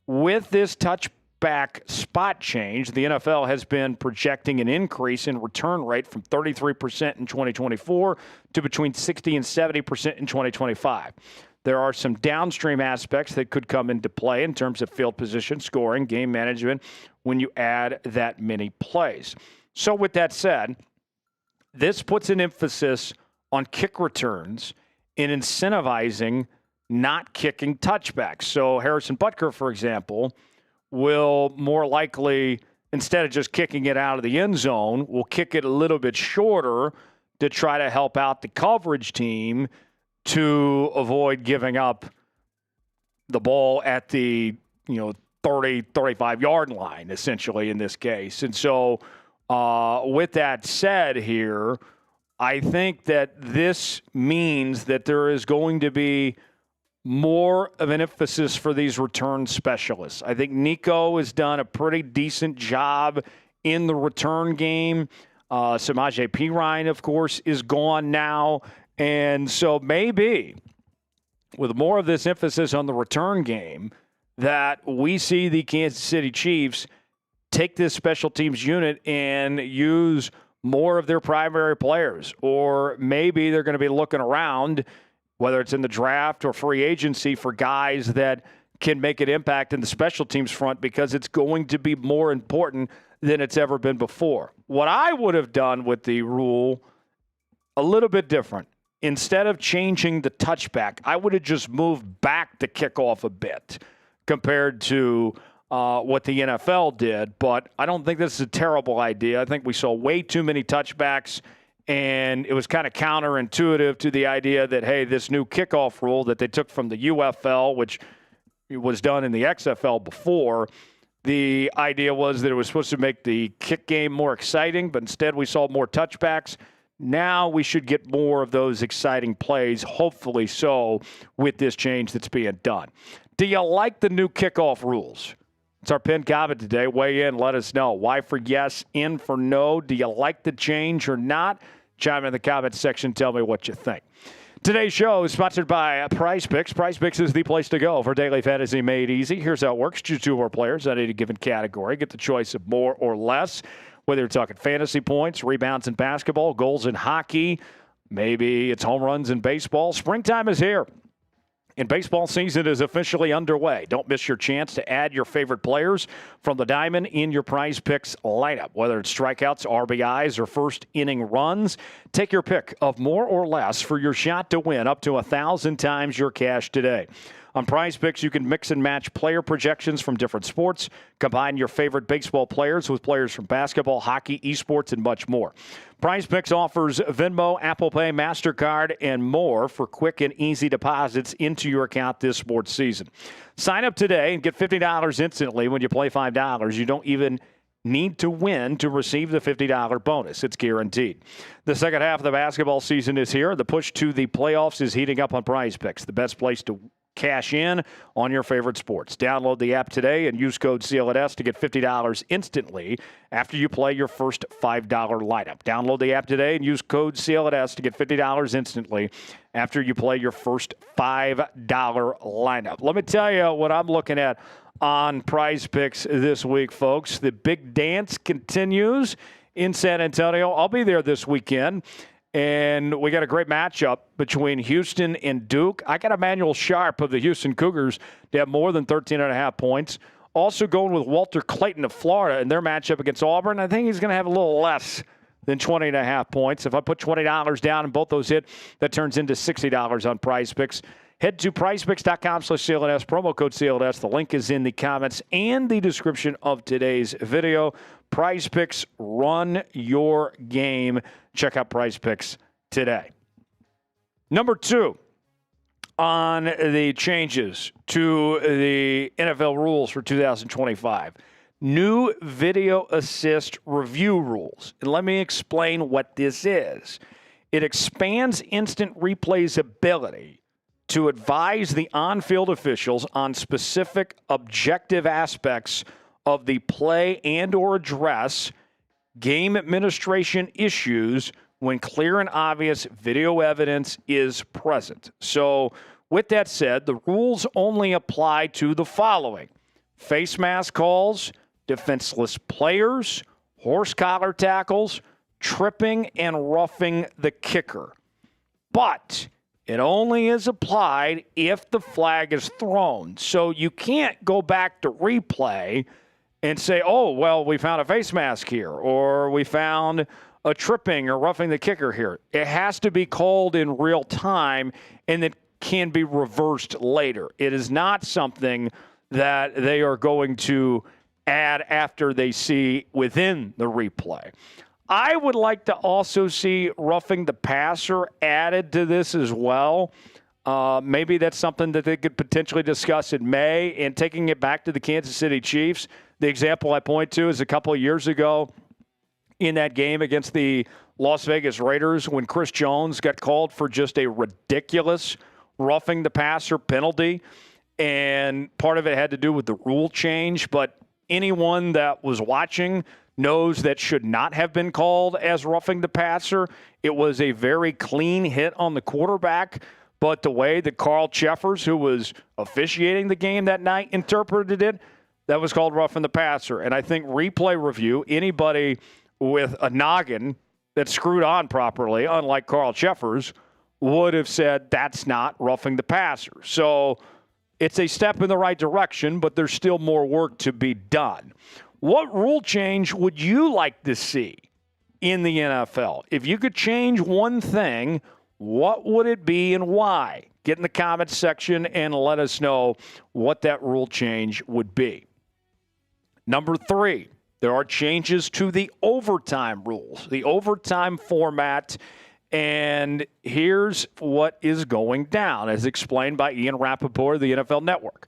With this touchback spot change, the NFL has been projecting an increase in return rate from 33% in 2024 to between 60 and 70% in 2025. There are some downstream aspects that could come into play in terms of field position, scoring, game management when you add that many plays. So with that said, this puts an emphasis on kick returns in incentivizing not kicking touchbacks. So Harrison Butker, for example, will more likely, instead of just kicking it out of the end zone, will kick it a little bit shorter to try to help out the coverage team to avoid giving up the ball at the 30, 35-yard line, essentially, in this case. And so with that said here, I think that this means that there is going to be more of an emphasis for these return specialists. I think Nico has done a pretty decent job in the return game. Samaje Perine, of course, is gone now. And so maybe with more of this emphasis on the return game that we see the Kansas City Chiefs take this special teams unit and use more of their primary players. Or maybe they're going to be looking around, whether it's in the draft or free agency, for guys that can make an impact in the special teams front because it's going to be more important than it's ever been before. What I would have done with the rule, a little bit different. Instead of changing the touchback, I would have just moved back the kickoff a bit compared to what the NFL did. But I don't think this is a terrible idea. I think we saw way too many touchbacks, and it was kind of counterintuitive to the idea that, hey, this new kickoff rule that they took from the UFL, which was done in the XFL before, the idea was that it was supposed to make the kick game more exciting, but instead we saw more touchbacks. Now we should get more of those exciting plays, hopefully so, with this change that's being done. Do you like the new kickoff rules? It's our pinned comment today. Weigh in, let us know. Y for yes, N for no. Do you like the change or not? Chime in the comment section. Tell me what you think. Today's show is sponsored by Prize Picks. Prize Picks is the place to go for daily fantasy made easy. Here's how it works. Choose two or more players on any given category. Get the choice of more or less. Whether you're talking fantasy points, rebounds in basketball, goals in hockey, maybe it's home runs in baseball. Springtime is here, and baseball season is officially underway. Don't miss your chance to add your favorite players from the diamond in your Prize Picks lineup. Whether it's strikeouts, RBIs, or first inning runs, take your pick of more or less for your shot to win up to 1,000 times your cash today. On Prize Picks, you can mix and match player projections from different sports, combine your favorite baseball players with players from basketball, hockey, esports, and much more. Prize Picks offers Venmo, Apple Pay, MasterCard, and more for quick and easy deposits into your account this sports season. Sign up today and get $50 instantly when you play $5. You don't even need to win to receive the $50 bonus. It's guaranteed. The second half of the basketball season is here. The push to the playoffs is heating up on Prize Picks, the best place to cash in on your favorite sports. Download the app today and use code CLNS to get $50 instantly after you play your first $5 lineup. Download the app today and use code CLNS to get $50 instantly after you play your first $5 lineup. Let me tell you what I'm looking at on Prize Picks this week, folks. The big dance continues in San Antonio. I'll be there this weekend. And we got a great matchup between Houston and Duke. I got Emmanuel Sharp of the Houston Cougars to have more than 13.5 points. Also going with Walter Clayton of Florida in their matchup against Auburn. I think he's going to have a little less than 20.5 points. If I put $20 down and both those hit, that turns into $60 on Prize Picks. Head to prizepicks.com/CLNS, promo code CLNS. The link is in the comments and the description of today's video. Prize Picks, run your game. Check out Prize Picks today. Number two on the changes to the NFL rules for 2025. New video assist review rules. And let me explain what this is. It expands instant replay's ability to advise the on-field officials on specific objective aspects of the play and or address game administration issues when clear and obvious video evidence is present. So with that said, the rules only apply to the following: face mask calls, defenseless players, horse collar tackles, tripping and roughing the kicker. But it only is applied if the flag is thrown. So you can't go back to replay and say, oh, well, we found a face mask here, or we found a tripping or roughing the kicker here. It has to be called in real time, and it can be reversed later. It is not something that they are going to add after they see within the replay. I would like to also see roughing the passer added to this as well. Maybe that's something that they could potentially discuss in May. And taking it back to the Kansas City Chiefs, the example I point to is a couple of years ago in that game against the Las Vegas Raiders when Chris Jones got called for just a ridiculous roughing the passer penalty. And part of it had to do with the rule change. But anyone that was watching knows that should not have been called as roughing the passer. It was a very clean hit on the quarterback. But the way that Carl Cheffers, who was officiating the game that night, interpreted it, that was called roughing the passer. And I think replay review, anybody with a noggin that screwed on properly, unlike Carl Cheffers, would have said that's not roughing the passer. So it's a step in the right direction, but there's still more work to be done. What rule change would you like to see in the NFL? If you could change one thing, what would it be and why? Get in the comments section and let us know what that rule change would be. Number 3, there are changes to the overtime rules, the overtime format. And here's what is going down, as explained by Ian Rappaport of the NFL Network.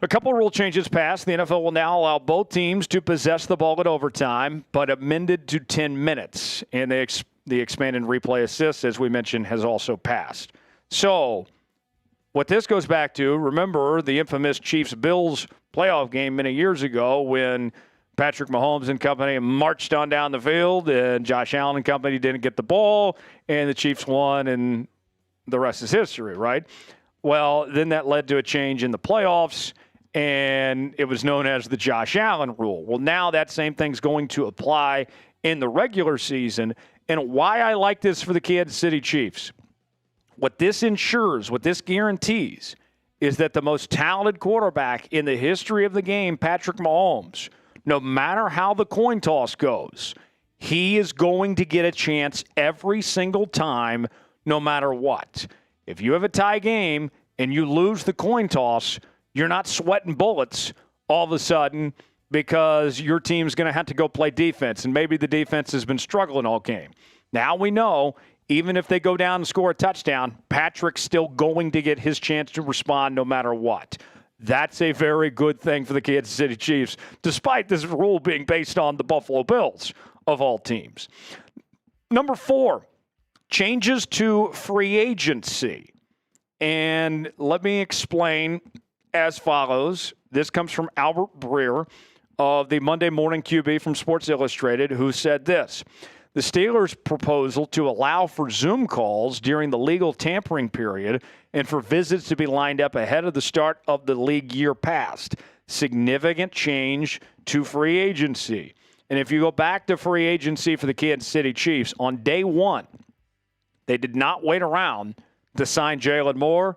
A couple of rule changes passed. The NFL will now allow both teams to possess the ball at overtime, but amended to 10 minutes. And the expanded replay assist, as we mentioned, has also passed. So what this goes back to, remember the infamous Chiefs-Bills playoff game many years ago when Patrick Mahomes and company marched on down the field and Josh Allen and company didn't get the ball and the Chiefs won and the rest is history, right? Well, then that led to a change in the playoffs and it was known as the Josh Allen rule. Well, now that same thing's going to apply in the regular season. And why I like this for the Kansas City Chiefs, what this ensures, what this guarantees, is that the most talented quarterback in the history of the game, Patrick Mahomes, no matter how the coin toss goes, he is going to get a chance every single time, no matter what. If you have a tie game and you lose the coin toss, you're not sweating bullets all of a sudden because your team's going to have to go play defense, and maybe the defense has been struggling all game. Now we know, even if they go down and score a touchdown, Patrick's still going to get his chance to respond no matter what. That's a very good thing for the Kansas City Chiefs, despite this rule being based on the Buffalo Bills of all teams. Number 4, changes to free agency. And let me explain as follows. This comes from Albert Breer of the Monday Morning QB from Sports Illustrated, who said this: the Steelers' proposal to allow for Zoom calls during the legal tampering period and for visits to be lined up ahead of the start of the league year passed. Significant change to free agency. And if you go back to free agency for the Kansas City Chiefs, on day 1, they did not wait around to sign Jalen Moore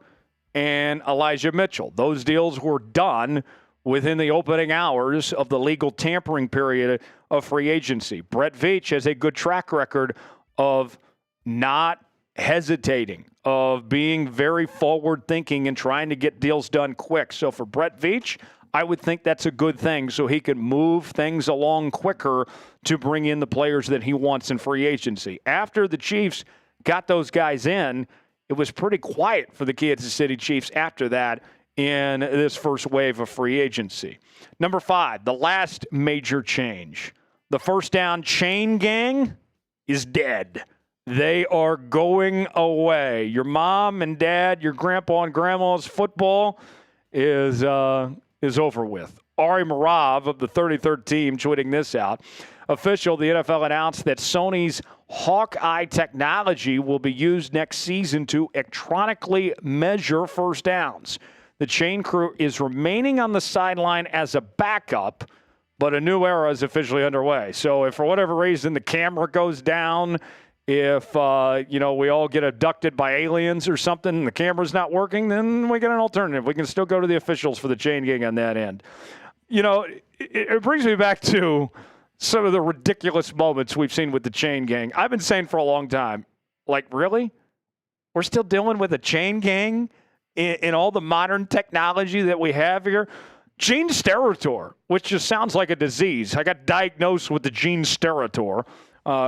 and Elijah Mitchell. Those deals were done within the opening hours of the legal tampering period of free agency. Brett Veach has a good track record of not hesitating, of being very forward-thinking and trying to get deals done quick. So for Brett Veach, I would think that's a good thing so he can move things along quicker to bring in the players that he wants in free agency. After the Chiefs got those guys in, it was pretty quiet for the Kansas City Chiefs after that in this first wave of free agency. Number 5, the last major change. The first down chain gang is dead. They are going away. Your mom and dad, your grandpa and grandma's football is over with. Ari Marav of the 33rd team tweeting this out. Official, the NFL announced that Sony's Hawkeye technology will be used next season to electronically measure first downs. The chain crew is remaining on the sideline as a backup, but a new era is officially underway. So if for whatever reason the camera goes down, if, we all get abducted by aliens or something and the camera's not working, then we get an alternative. We can still go to the officials for the chain gang on that end. It brings me back to some of the ridiculous moments we've seen with the chain gang. I've been saying for a long time, like, really? We're still dealing with a chain gang in all the modern technology that we have here? Gene Steratore, which just sounds like a disease. I got diagnosed with the Gene Steratore,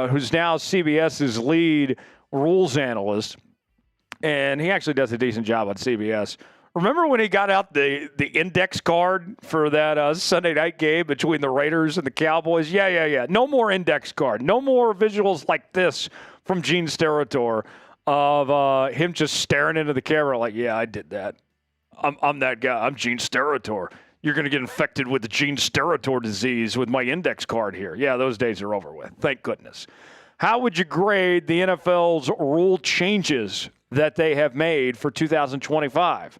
who's now CBS's lead rules analyst, and he actually does a decent job on CBS. Remember when he got out the index card for that Sunday night game between the Raiders and the Cowboys? Yeah. No more index card. No more visuals like this from Gene Steratore of him just staring into the camera like, yeah, I did that. I'm that guy. I'm Gene Steratore. You're going to get infected with the Gene Steratore disease with my index card here. Yeah, those days are over with. Thank goodness. How would you grade the NFL's rule changes that they have made for 2025?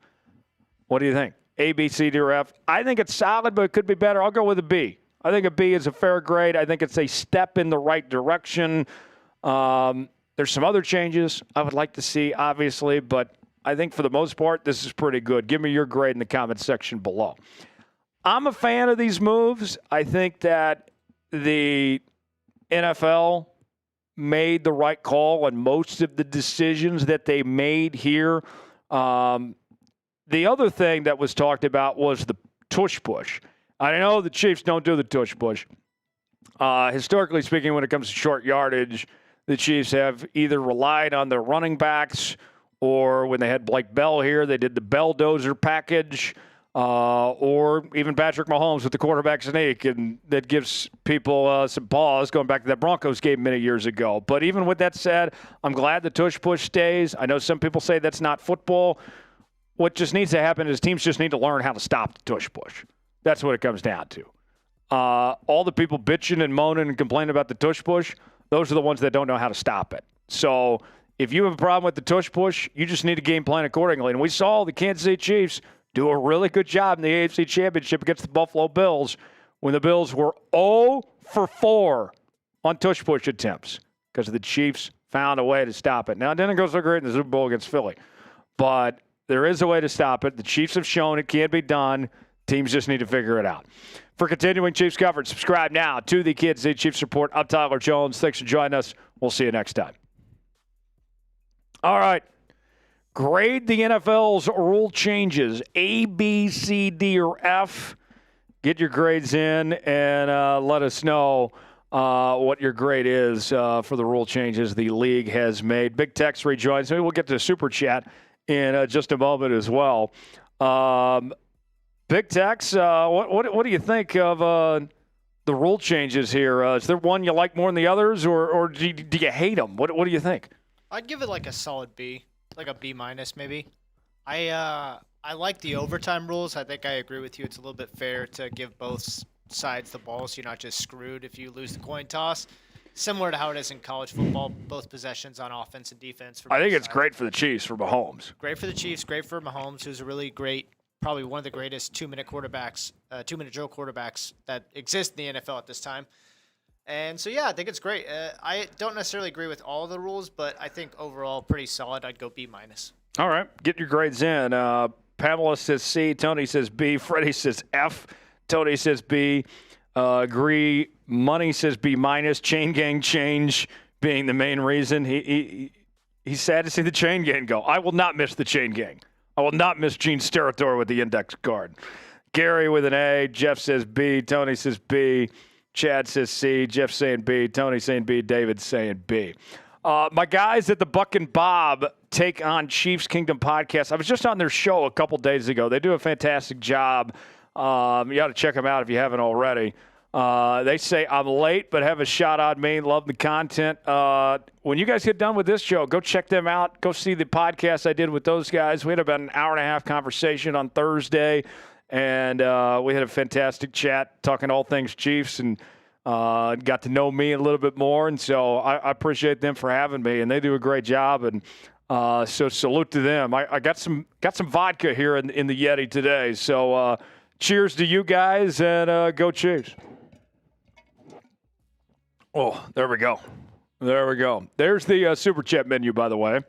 What do you think? A, B, C, D, or F? I think it's solid, but it could be better. I'll go with a B. I think a B is a fair grade. I think it's a step in the right direction. There's some other changes I would like to see, obviously, but I think for the most part, this is pretty good. Give me your grade in the comments section below. I'm a fan of these moves. I think that the NFL made the right call on most of the decisions that they made here. The other thing that was talked about was the tush push. I know the Chiefs don't do the tush push. Historically speaking, when it comes to short yardage, the Chiefs have either relied on their running backs, or when they had Blake Bell here, they did the Belldozer package, or even Patrick Mahomes with the quarterback sneak, and that gives people some pause going back to that Broncos game many years ago. But even with that said, I'm glad the tush push stays. I know some people say that's not football. What just needs to happen is teams just need to learn how to stop the tush push. That's what it comes down to. All the people bitching and moaning and complaining about the tush push, those are the ones that don't know how to stop it. So if you have a problem with the tush push, you just need to game plan accordingly. And we saw the Kansas City Chiefs do a really good job in the AFC Championship against the Buffalo Bills when the Bills were 0 for 4 on tush push attempts because the Chiefs found a way to stop it. Now, it didn't go so great in the Super Bowl against Philly, but there is a way to stop it. The Chiefs have shown it can be done. Teams just need to figure it out. For continuing Chiefs coverage, subscribe now to the Kansas City Chiefs Report. I'm Tyler Jones. Thanks for joining us. We'll see you next time. All right. Grade the NFL's rule changes, A, B, C, D, or F. Get your grades in and let us know what your grade is for the rule changes the league has made. Big Tex rejoins me. We'll get to Super Chat in just a moment as well. Big Tex, what do you think of the rule changes here? Is there one you like more than the others, or do you hate them? What do you think? I'd give it like a solid B, like a B- maybe. I like the overtime rules. I think I agree with you. It's a little bit fair to give both sides the ball, so you're not just screwed if you lose the coin toss. Similar to how it is in college football, both possessions on offense and defense. I think it's great for the Chiefs, for Mahomes. Great for the Chiefs, great for Mahomes, who's a really great, probably one of the greatest two-minute quarterbacks, two-minute drill quarterbacks that exist in the NFL at this time. And so, yeah, I think it's great. I don't necessarily agree with all the rules, but I think overall pretty solid. I'd go B-. All right, get your grades in. Pamela says C. Tony says B. Freddie says F. Tony says B. Agree. Money says B-. Chain gang change being the main reason. He's sad to see the chain gang go. I will not miss the chain gang. I will not miss Gene Steratore with the index card. Gary with an A. Jeff says B. Tony says B. Chad says C. Jeff saying B. Tony saying B. David saying B. My guys at the Buck and Bob Take on Chiefs Kingdom podcast. I was just on their show a couple days ago. They do a fantastic job. You ought to check them out if you haven't already. They say I'm late, but have a shot on me. Love the content. When you guys get done with this show, go check them out. Go see the podcast I did with those guys. We had about an hour-and-a-half conversation on Thursday, and we had a fantastic chat talking all things Chiefs, and got to know me a little bit more. And so I appreciate them for having me, and they do a great job. And so salute to them. I got some vodka here in the Yeti today. So cheers to you guys, and go Chiefs. Oh, there we go. There's the Super Chat menu, by the way.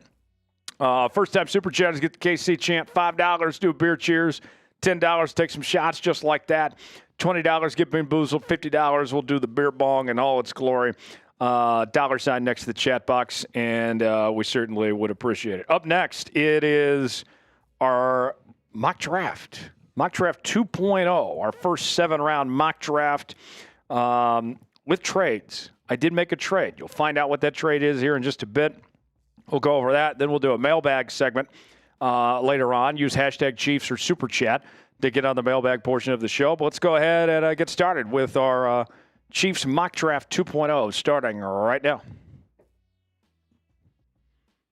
First-time Super Chatters get the KC chant. $5, do a beer cheers. $10, take some shots just like that. $20, get bamboozled. $50, we'll do the beer bong in all its glory. $sign next to the chat box, and we certainly would appreciate it. Up next, it is our mock draft. Mock draft 2.0, our first 7-round mock draft with trades. I did make a trade. You'll find out what that trade is here in just a bit. We'll go over that. Then we'll do a mailbag segment later on. Use hashtag Chiefs or Super Chat to get on the mailbag portion of the show. But let's go ahead and get started with our Chiefs mock draft 2.0 starting right now.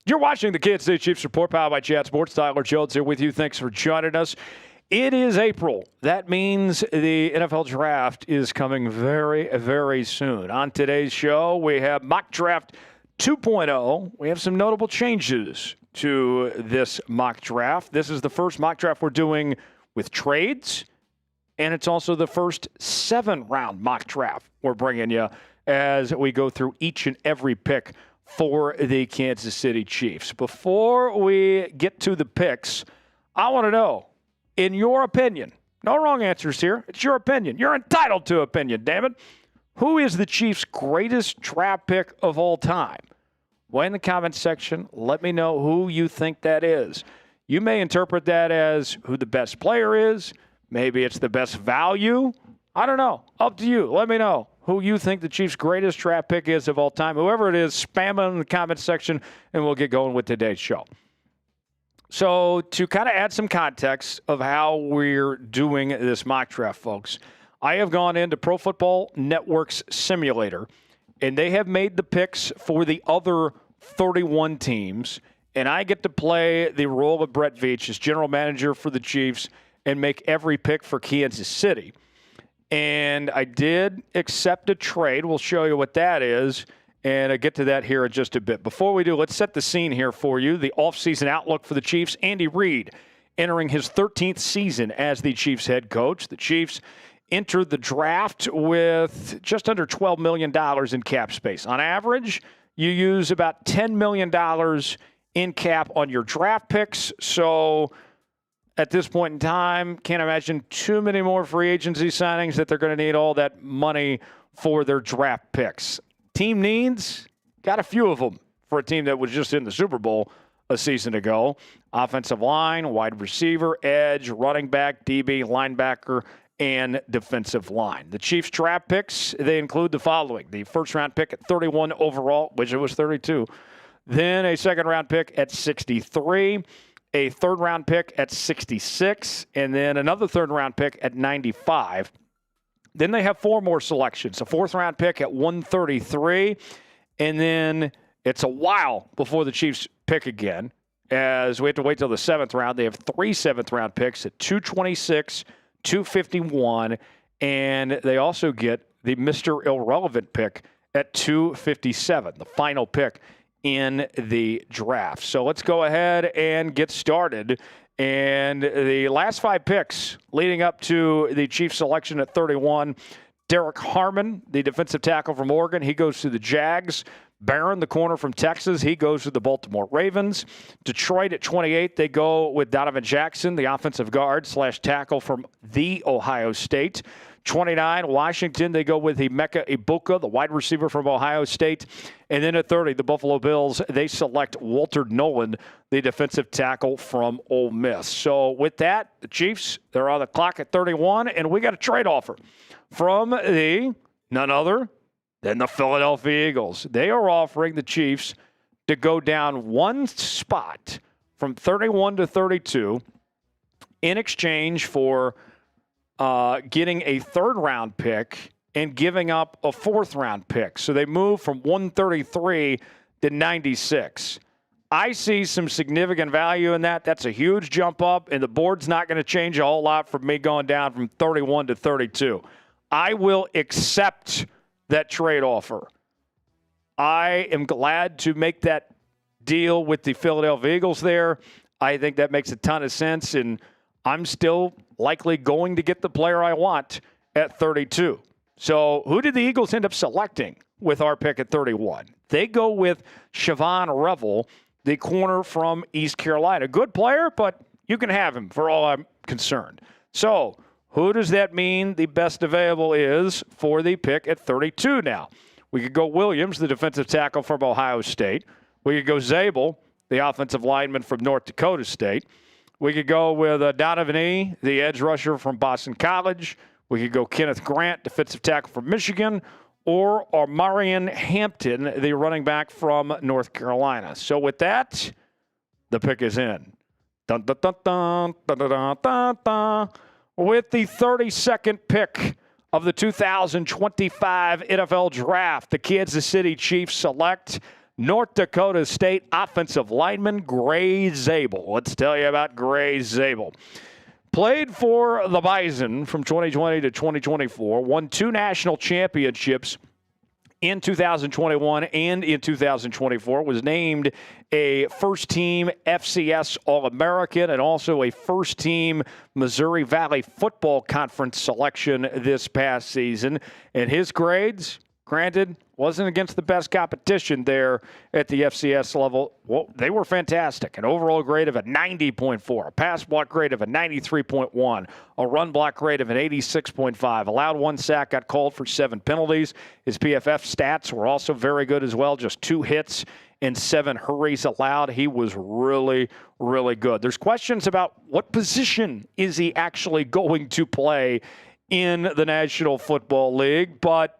You're watching the Kansas City Chiefs Report, powered by Chat Sports. Tyler Jones here with you. Thanks for joining us. It is April. That means the NFL Draft is coming very, very soon. On today's show, we have Mock Draft 2.0. We have some notable changes to this mock draft. This is the first mock draft we're doing with trades, and it's also the first 7-round mock draft we're bringing you as we go through each and every pick for the Kansas City Chiefs. Before we get to the picks, I want to know, in your opinion, no wrong answers here. It's your opinion. You're entitled to opinion, damn it. Who is the Chiefs' greatest draft pick of all time? Well, in the comments section, let me know who you think that is. You may interpret that as who the best player is. Maybe it's the best value. I don't know. Up to you. Let me know who you think the Chiefs' greatest draft pick is of all time. Whoever it is, spam it in the comments section, and we'll get going with today's show. So to kind of add some context of how we're doing this mock draft, folks, I have gone into Pro Football Network's simulator, and they have made the picks for the other 31 teams, and I get to play the role of Brett Veach as general manager for the Chiefs and make every pick for Kansas City. And I did accept a trade. We'll show you what that is, and I'll get to that here in just a bit. Before we do, let's set the scene here for you. The offseason outlook for the Chiefs. Andy Reid entering his 13th season as the Chiefs head coach. The Chiefs entered the draft with just under $12 million in cap space. On average, you use about $10 million in cap on your draft picks. So at this point in time, can't imagine too many more free agency signings that they're going to need all that money for their draft picks. Team needs, got a few of them for a team that was just in the Super Bowl a season ago. Offensive line, wide receiver, edge, running back, DB, linebacker, and defensive line. The Chiefs draft picks, they include the following. The first-round pick at 31 overall, which it was 32. Then a second-round pick at 63. A third-round pick at 66. And then another third-round pick at 95. Then they have 4 more selections. A fourth-round pick at 133. And then it's a while before the Chiefs pick again, as we have to wait till the 7th round. They have 3 seventh-round picks at 226, 251, and they also get the Mr. Irrelevant pick at 257, the final pick in the draft. So let's go ahead and get started. And the last 5 picks leading up to the Chiefs selection at 31, Derek Harmon, the defensive tackle from Oregon, he goes to the Jags. Barron, the corner from Texas, he goes to the Baltimore Ravens. Detroit at 28, they go with Donovan Jackson, the offensive guard / tackle from the Ohio State. 29, Washington, they go with Emeka Egbuka, the wide receiver from Ohio State. And then at 30, the Buffalo Bills, they select Walter Nolan, the defensive tackle from Ole Miss. So with that, the Chiefs, they're on the clock at 31, and we got a trade offer from none other than the Philadelphia Eagles. They are offering the Chiefs to go down 1 spot from 31 to 32 in exchange for getting a third-round pick and giving up a 4th-round pick. So they move from 133 to 96. I see some significant value in that. That's a huge jump up, and the board's not going to change a whole lot from me going down from 31 to 32. I will accept that trade offer. I am glad to make that deal with the Philadelphia Eagles there. I think that makes a ton of sense, and I'm still likely going to get the player I want at 32. So who did the Eagles end up selecting with our pick at 31? They go with Siobhan Revel, the corner from East Carolina. Good player, but you can have him for all I'm concerned. So who does that mean the best available is for the pick at 32 now? We could go Williams, the defensive tackle from Ohio State. We could go Zabel, the offensive lineman from North Dakota State. We could go with Donovan E., the edge rusher from Boston College. We could go Kenneth Grant, defensive tackle from Michigan, or Marion Hampton, the running back from North Carolina. So with that, the pick is in. Dun, dun, dun, dun, dun, dun, dun, dun, dun. With the 32nd pick of the 2025 NFL Draft, the Kansas City Chiefs select North Dakota State offensive lineman Gray Zabel. Let's tell you about Gray Zabel. Played for the Bison from 2020 to 2024, won 2 national championships in 2021 and in 2024, was named a first-team FCS All-American and also a first-team Missouri Valley Football Conference selection this past season. And his grades, granted, wasn't against the best competition there at the FCS level. Well, they were fantastic. An overall grade of a 90.4, a pass block grade of a 93.1, a run block grade of an 86.5. Allowed 1 sack, got called for 7 penalties. His PFF stats were also very good as well, just 2 hits and 7 hurries allowed. He was really, really good. There's questions about what position is he actually going to play in the National Football League, but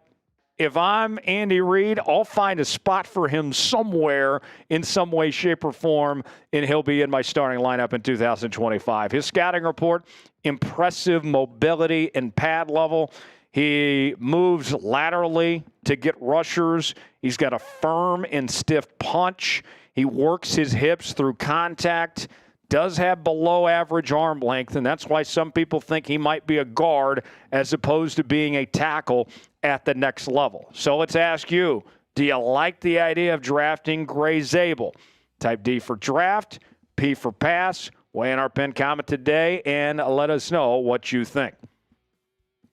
if I'm Andy Reid, I'll find a spot for him somewhere in some way, shape, or form, and he'll be in my starting lineup in 2025. His scouting report, impressive mobility and pad level. He moves laterally to get rushers. He's got a firm and stiff punch. He works his hips through contact. Does have below average arm length, and that's why some people think he might be a guard as opposed to being a tackle at the next level. So let's ask you, do you like the idea of drafting Gray Zabel? Type D for draft, P for pass. Weigh in our pinned comment today and let us know what you think.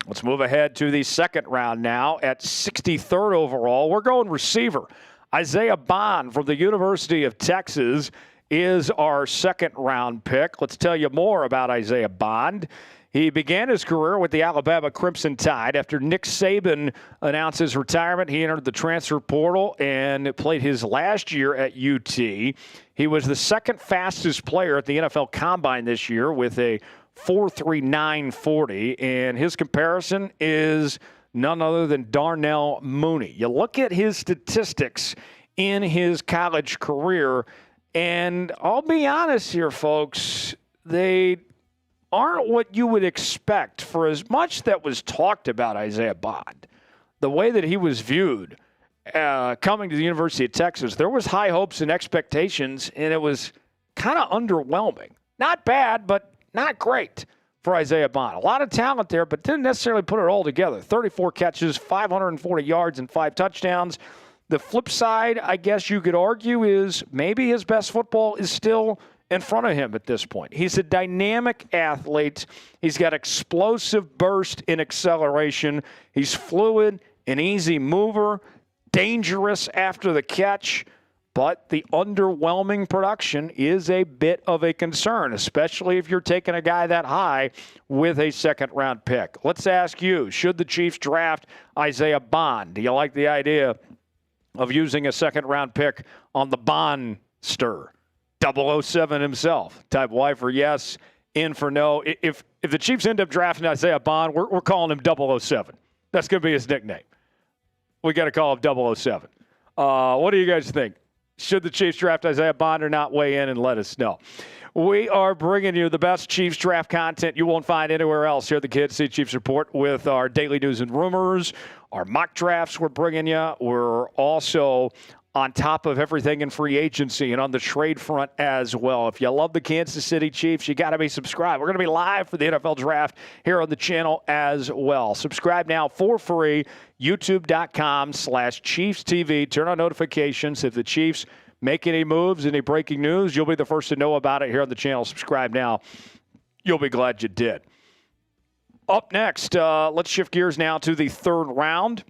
Let's move ahead to the second round now at 63rd overall. We're going receiver. Isaiah Bond from the University of Texas is our second-round pick. Let's tell you more about Isaiah Bond. He began his career with the Alabama Crimson Tide. After Nick Saban announced his retirement, he entered the transfer portal and played his last year at UT. He was the second fastest player at the NFL Combine this year with a 4.3940, and his comparison is none other than Darnell Mooney. You look at his statistics in his college career, and I'll be honest here, folks, they aren't what you would expect for as much that was talked about Isaiah Bond. The way that he was viewed coming to the University of Texas, there was high hopes and expectations, and it was kind of underwhelming. Not bad, but not great for Isaiah Bond. A lot of talent there, but didn't necessarily put it all together. 34 catches, 540 yards, and 5 touchdowns. The flip side, I guess you could argue, is maybe his best football is still in front of him at this point. He's a dynamic athlete. He's got explosive burst and acceleration. He's fluid, an easy mover, dangerous after the catch. But the underwhelming production is a bit of a concern, especially if you're taking a guy that high with a second-round pick. Let's ask you, should the Chiefs draft Isaiah Bond? Do you like the idea of using a second-round pick on the Bondster? 007 himself. Type Y for yes, in for no. If the Chiefs end up drafting Isaiah Bond, we're calling him 007. That's going to be his nickname. We got to call him 007. What do you guys think? Should the Chiefs draft Isaiah Bond or not? Weigh in and let us know. We are bringing you the best Chiefs draft content you won't find anywhere else here at the Kansas City Chiefs Report with our daily news and rumors, our mock drafts we're bringing you. We're also on top of everything in free agency and on the trade front as well. If you love the Kansas City Chiefs, you got to be subscribed. We're going to be live for the NFL Draft here on the channel as well. Subscribe now for free, youtube.com/Chiefs TV. Turn on notifications. If the Chiefs make any moves, any breaking news, you'll be the first to know about it here on the channel. Subscribe now. You'll be glad you did. Up next, let's shift gears now to the third round.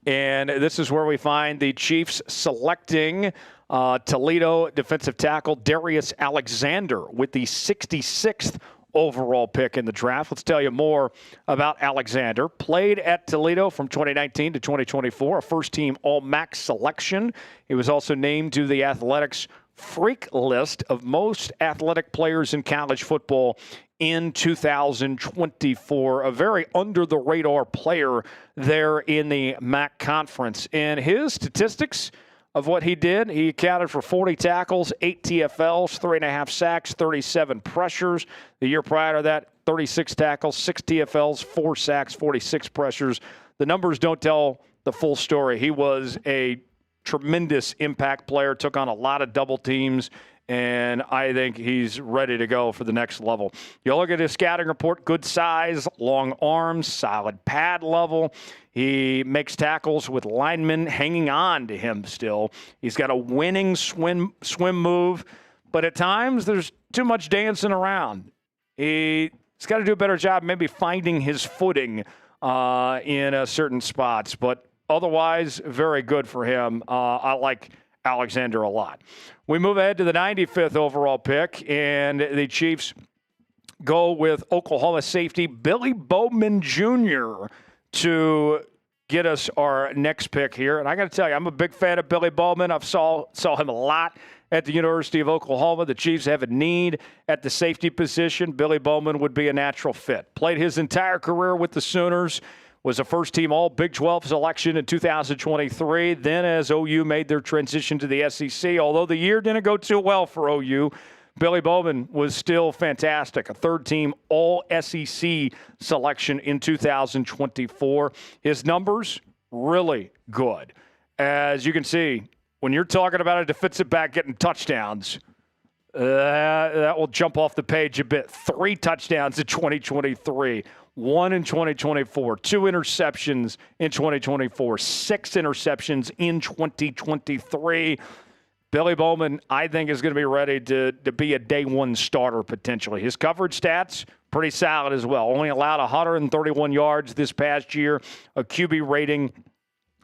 And this is where we find the Chiefs selecting Toledo defensive tackle Darius Alexander with the 66th overall pick in the draft. Let's tell you more about Alexander. Played at Toledo from 2019 to 2024, a first-team All-MAC selection. He was also named to the Athletics Freak list of most athletic players in college football in 2024, a very under-the-radar player there in the MAC conference. And his statistics of what he did, he accounted for 40 tackles, 8 TFLs, 3.5 sacks, 37 pressures. The year prior to that, 36 tackles, 6 TFLs, 4 sacks, 46 pressures. The numbers don't tell the full story. He was a tremendous impact player, took on a lot of double teams, and I think he's ready to go for the next level. You look at his scouting report, good size, long arms, solid pad level. He makes tackles with linemen hanging on to him still. He's got a winning swim move, but at times there's too much dancing around. He's got to do a better job maybe finding his footing in certain spots, but otherwise, very good for him. I like Alexander a lot. We move ahead to the 95th overall pick, and the Chiefs go with Oklahoma safety Billy Bowman Jr. to get us our next pick here. And I got to tell you, I'm a big fan of Billy Bowman. I've saw him a lot at the University of Oklahoma. The Chiefs have a need at the safety position. Billy Bowman would be a natural fit. Played his entire career with the Sooners. Was a first-team All-Big 12 selection in 2023. Then as OU made their transition to the SEC, although the year didn't go too well for OU, Billy Bowman was still fantastic. A third-team All-SEC selection in 2024. His numbers, really good. As you can see, when you're talking about a defensive back getting touchdowns, that will jump off the page a bit. 3 touchdowns in 2023. 1 in 2024, 2 interceptions in 2024, 6 interceptions in 2023. Billy Bowman, I think, is going to be ready to be a day one starter potentially. His coverage stats, pretty solid as well. Only allowed 131 yards this past year, a QB rating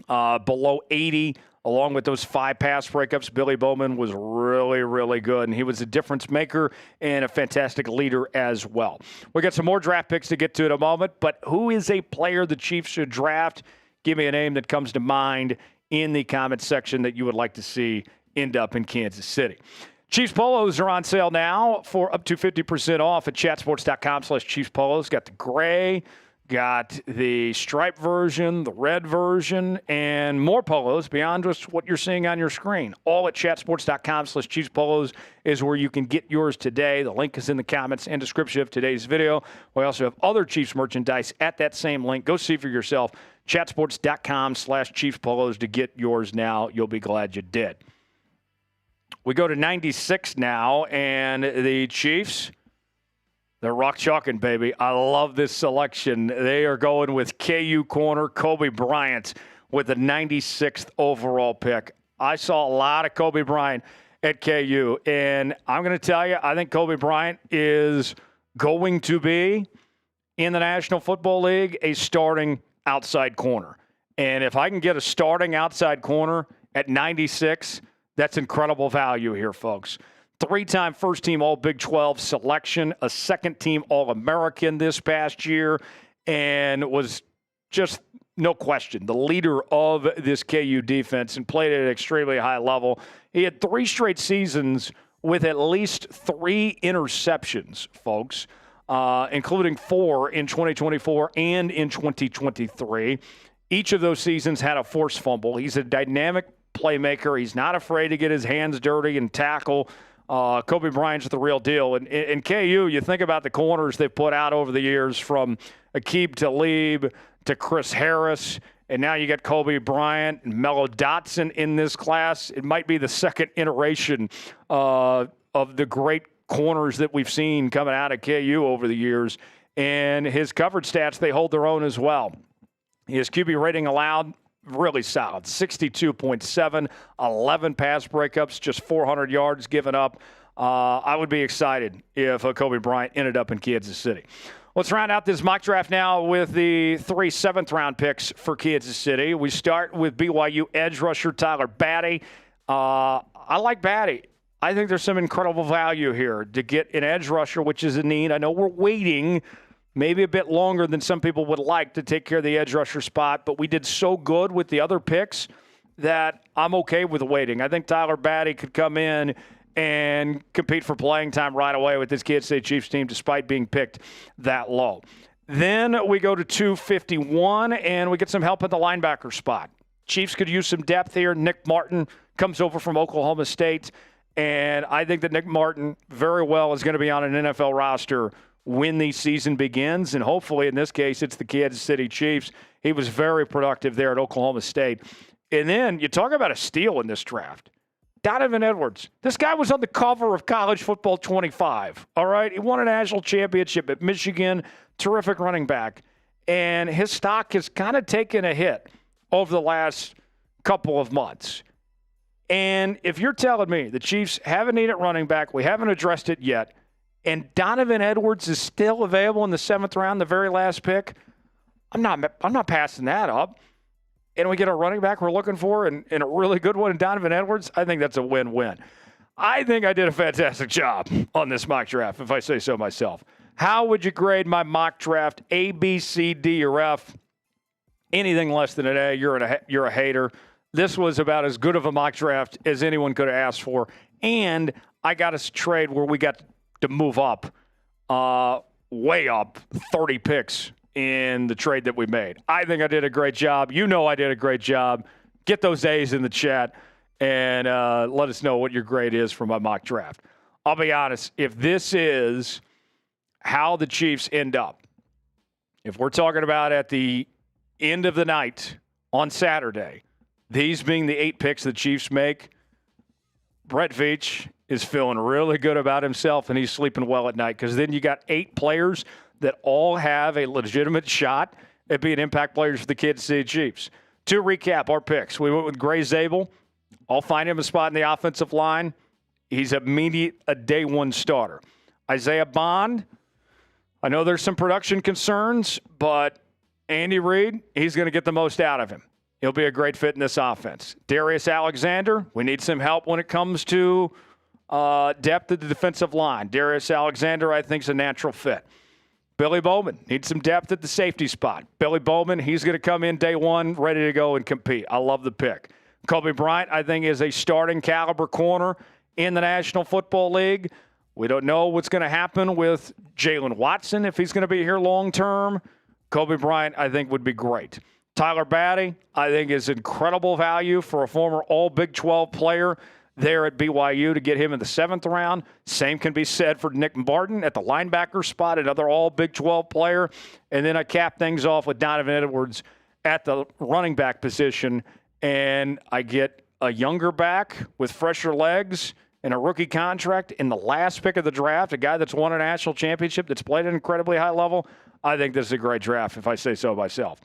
below 80. Along with those 5 pass breakups, Billy Bowman was really, really good, and he was a difference maker and a fantastic leader as well. We got some more draft picks to get to in a moment, but who is a player the Chiefs should draft? Give me a name that comes to mind in the comment section that you would like to see end up in Kansas City. Chiefs polos are on sale now for up to 50% off at chatsports.com/Chiefs polos. Got the gray, got the striped version, the red version, and more polos beyond just what you're seeing on your screen. All at chatsports.com/Chiefs polos is where you can get yours today. The link is in the comments and description of today's video. We also have other Chiefs merchandise at that same link. Go see for yourself. Chatsports.com/Chiefs polos to get yours now. You'll be glad you did. We go to 96 now, and the Chiefs, they're rock chalking, baby. I love this selection. They are going with KU corner Kobe Bryant with the 96th overall pick. I saw a lot of Kobe Bryant at KU, and I'm going to tell you, I think Kobe Bryant is going to be, in the National Football League, a starting outside corner. And if I can get a starting outside corner at 96, that's incredible value here, folks. 3-time first-team All-Big 12 selection, a second-team All-American this past year, and was just, no question, the leader of this KU defense and played at an extremely high level. He had 3 straight seasons with at least 3 interceptions, folks, including 4 in 2024 and in 2023. Each of those seasons had a forced fumble. He's a dynamic playmaker. He's not afraid to get his hands dirty and tackle. Kobe Bryant's the real deal. And in KU, you think about the corners they've put out over the years, from Aqib Talib to Chris Harris, and now you got Kobe Bryant and Mello Dotson in this class. It might be the second iteration of the great corners that we've seen coming out of KU over the years. And his coverage stats, they hold their own as well. His QB rating allowed, really solid, 62.7, 11 pass breakups, just 400 yards given up. I would be excited if Kobe Bryant ended up in Kansas City. Let's round out this mock draft now with the 3 7th-round picks for Kansas City. We start with BYU edge rusher Tyler Batty. I like Batty. I think there's some incredible value here to get an edge rusher, which is a need. I know we're waiting maybe a bit longer than some people would like to take care of the edge rusher spot, but we did so good with the other picks that I'm okay with waiting. I think Tyler Batty could come in and compete for playing time right away with this Kansas City Chiefs team despite being picked that low. Then we go to 251, and we get some help at the linebacker spot. Chiefs could use some depth here. Nick Martin comes over from Oklahoma State, and I think that Nick Martin very well is going to be on an NFL roster when the season begins, and hopefully in this case it's the Kansas City Chiefs. He was very productive there at Oklahoma State. And then you talk about a steal in this draft. Donovan Edwards. This guy was on the cover of College Football 25, all right? He won a national championship at Michigan, terrific running back. And his stock has kind of taken a hit over the last couple of months. And if you're telling me the Chiefs haven't needed running back, we haven't addressed it yet, and Donovan Edwards is still available in the 7th round, the very last pick, I'm not passing that up. And we get a running back we're looking for and a really good one in Donovan Edwards, I think that's a win-win. I think I did a fantastic job on this mock draft, if I say so myself. How would you grade my mock draft? A, B, C, D, or F? Anything less than an A, you're a hater. This was about as good of a mock draft as anyone could have asked for. And I got us a trade where we got to move up, way up 30 picks in the trade that we made. I think I did a great job. You know I did a great job. Get those A's in the chat and let us know what your grade is for my mock draft. I'll be honest, if this is how the Chiefs end up, if we're talking about at the end of the night on Saturday, these being the 8 picks the Chiefs make, Brett Veach is feeling really good about himself, and he's sleeping well at night, because then you got 8 players that all have a legitimate shot at being impact players for the Kansas City Chiefs. To recap our picks, we went with Gray Zabel. I'll find him a spot in the offensive line. He's a day one starter. Isaiah Bond, I know there's some production concerns, but Andy Reid, he's going to get the most out of him. He'll be a great fit in this offense. Darius Alexander, we need some help when it comes to depth of the defensive line. Darius Alexander, I think, is a natural fit. Billy Bowman needs some depth at the safety spot. Billy Bowman, he's going to come in day one, ready to go and compete. I love the pick. Kobe Bryant, I think, is a starting caliber corner in the National Football League. We don't know what's going to happen with Jalen Watson, if he's going to be here long term. Kobe Bryant, I think, would be great. Tyler Batty, I think, is incredible value for a former All-Big 12 player there at BYU to get him in the 7th round. Same can be said for Nick Martin at the linebacker spot, another All-Big 12 player. And then I cap things off with Donovan Edwards at the running back position, and I get a younger back with fresher legs and a rookie contract in the last pick of the draft, a guy that's won a national championship, that's played at an incredibly high level. I think this is a great draft, if I say so myself.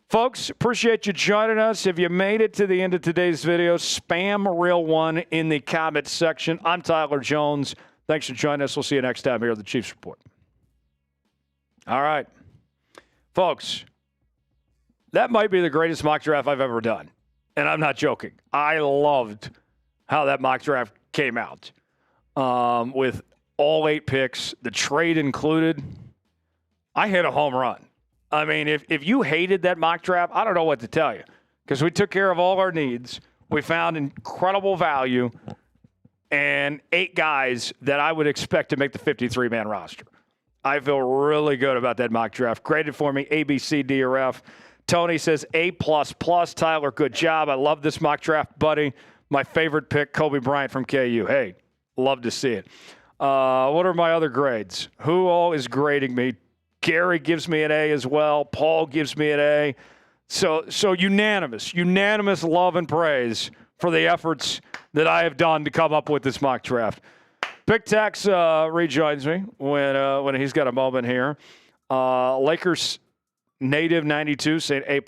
Folks, appreciate you joining us. If you made it to the end of today's video, spam Real One in the comments section. I'm Tyler Jones. Thanks for joining us. We'll see you next time here at the Chiefs Report. All right. Folks, that might be the greatest mock draft I've ever done. And I'm not joking. I loved how that mock draft came out with all 8 picks, the trade included. I hit a home run. I mean, if you hated that mock draft, I don't know what to tell you, because we took care of all our needs. We found incredible value and 8 guys that I would expect to make the 53-man roster. I feel really good about that mock draft. Graded for me, A, B, C, D, or F. Tony says A++. Tyler, good job. I love this mock draft, buddy. My favorite pick, Kobe Bryant from KU. Hey, Love to see it. What are my other grades? Who all is grading me? Gary gives me an A as well. Paul gives me an A. So unanimous love and praise for the efforts that I have done to come up with this mock draft. Big Tex rejoins me when he's got a moment here. Lakers native 92 saying A++.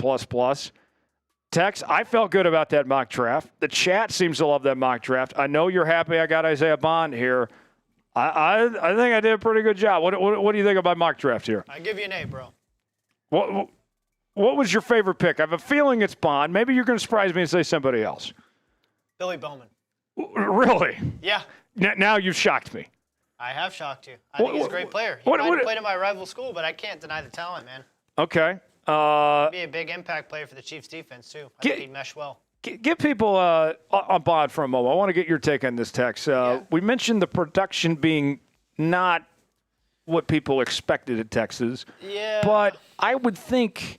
Tex, I felt good about that mock draft. The chat seems to love that mock draft. I know you're happy I got Isaiah Bond here. I think I did a pretty good job. What do you think about mock draft here? I give you an A, bro. What was your favorite pick? I have a feeling it's Bond. Maybe you're going to surprise me and say somebody else. Billy Bowman. Really? Yeah. Now you've shocked me. I have shocked you. I think he's a great player. He might have played in my rival school, but I can't deny the talent, man. Okay. Be a big impact player for the Chiefs defense, too. I think he'd mesh well. Give people on Bond for a moment. I want to get your take on this, Tex. We mentioned the production being not what people expected at Texas. Yeah. But I would think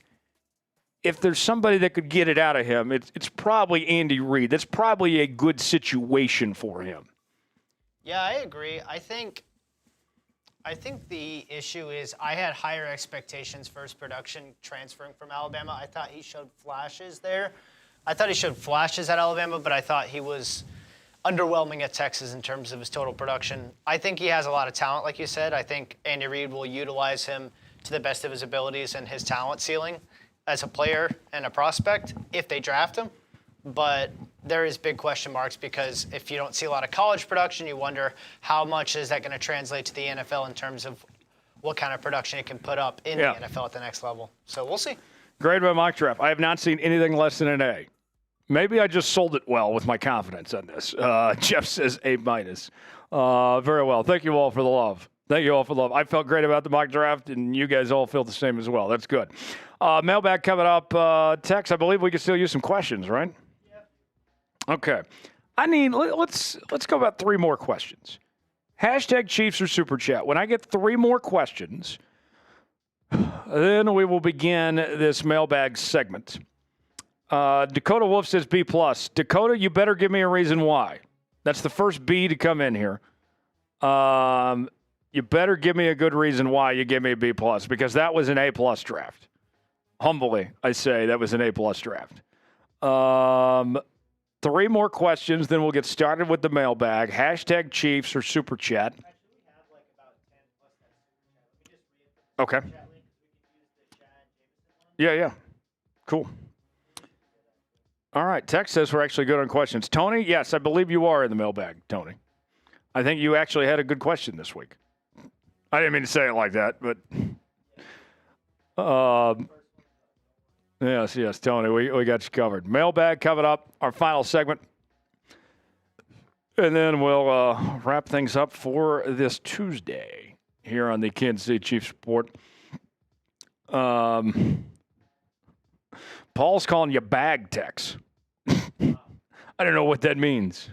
if there's somebody that could get it out of him, it's probably Andy Reid. That's probably a good situation for him. Yeah, I agree. I think the issue is I had higher expectations for his production transferring from Alabama. I thought he showed flashes there. I thought he showed flashes at Alabama, but I thought he was underwhelming at Texas in terms of his total production. I think he has a lot of talent, like you said. I think Andy Reid will utilize him to the best of his abilities and his talent ceiling as a player and a prospect if they draft him. But there is big question marks because if you don't see a lot of college production, you wonder how much is that going to translate to the NFL in terms of what kind of production it can put up in the NFL at the next level. So we'll see. Grade by mock draft. I have not seen anything less than an A. Maybe I just sold it well with my confidence on this. Jeff says A-. Very well. Thank you all for the love. I felt great about the mock draft, and you guys all feel the same as well. That's good. Mailbag coming up. Tex, I believe we can still use some questions, right? Okay. Let's go about 3 more questions. Hashtag Chiefs or Super Chat. When I get 3 more questions, then we will begin this mailbag segment. Dakota Wolf says B+. Dakota, you better give me a reason why. That's the first B to come in here. You better give me a good reason why you gave me a B+, because that was an A+ draft. Humbly, I say that was an A+ draft. 3 more questions, then we'll get started with the mailbag. Hashtag Chiefs or Super Chat. Okay. Yeah. Cool. All right. Tex says we're actually good on questions. Tony, yes, I believe you are in the mailbag, Tony. I think you actually had a good question this week. I didn't mean to say it like that, but yes, Tony, we got you covered. Mailbag coming up, our final segment. And then we'll wrap things up for this Tuesday here on the Kansas City Chiefs Report. Paul's calling you bag, Tex. I don't know what that means.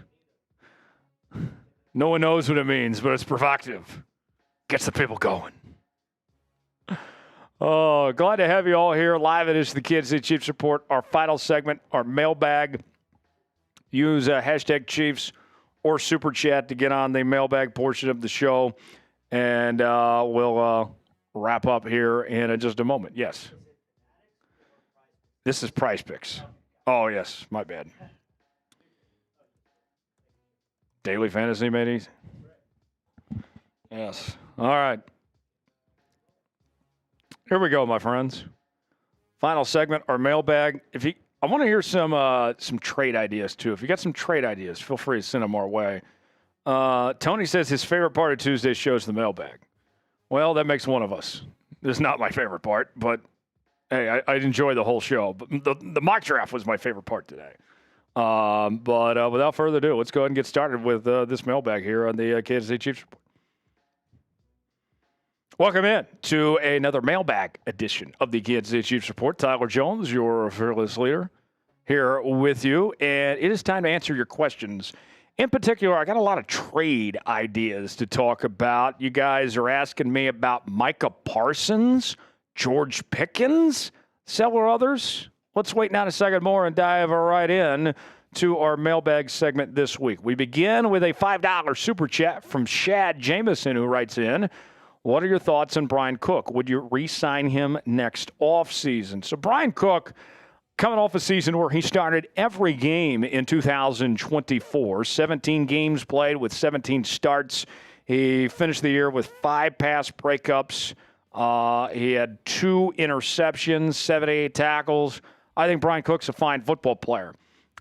No one knows what it means, but it's provocative. Gets the people going. Oh, glad to have you all here live. It is the Kansas City Chiefs Report, our final segment, our mailbag. Use hashtag Chiefs or Super Chat to get on the mailbag portion of the show. And we'll wrap up here in just a moment. Yes. This is Prize Picks. Oh, yes. My bad. Daily Fantasy, maybe? Yes. All right. Here we go, my friends. Final segment, our mailbag. I want to hear some trade ideas, too. If you got some trade ideas, feel free to send them our way. Tony says his favorite part of Tuesday's show is the mailbag. Well, that makes one of us. This is not my favorite part, but, hey, I enjoy the whole show. But the mock draft was my favorite part today. But without further ado, let's go ahead and get started with this mailbag here on the Kansas City Chiefs Report. Welcome in to another mailbag edition of the Kansas City Chiefs Report. Tyler Jones, your fearless leader, here with you. And it is time to answer your questions. In particular, I got a lot of trade ideas to talk about. You guys are asking me about Micah Parsons, George Pickens, several others. Let's wait now a second more and dive right in to our mailbag segment this week. We begin with a $5 super chat from Shad Jameson, who writes in, what are your thoughts on Brian Cook? Would you re-sign him next offseason? So Brian Cook, coming off a season where he started every game in 2024, 17 games played with 17 starts. He finished the year with 5 pass breakups. He had 2 interceptions, 78 tackles. I think Brian Cook's a fine football player.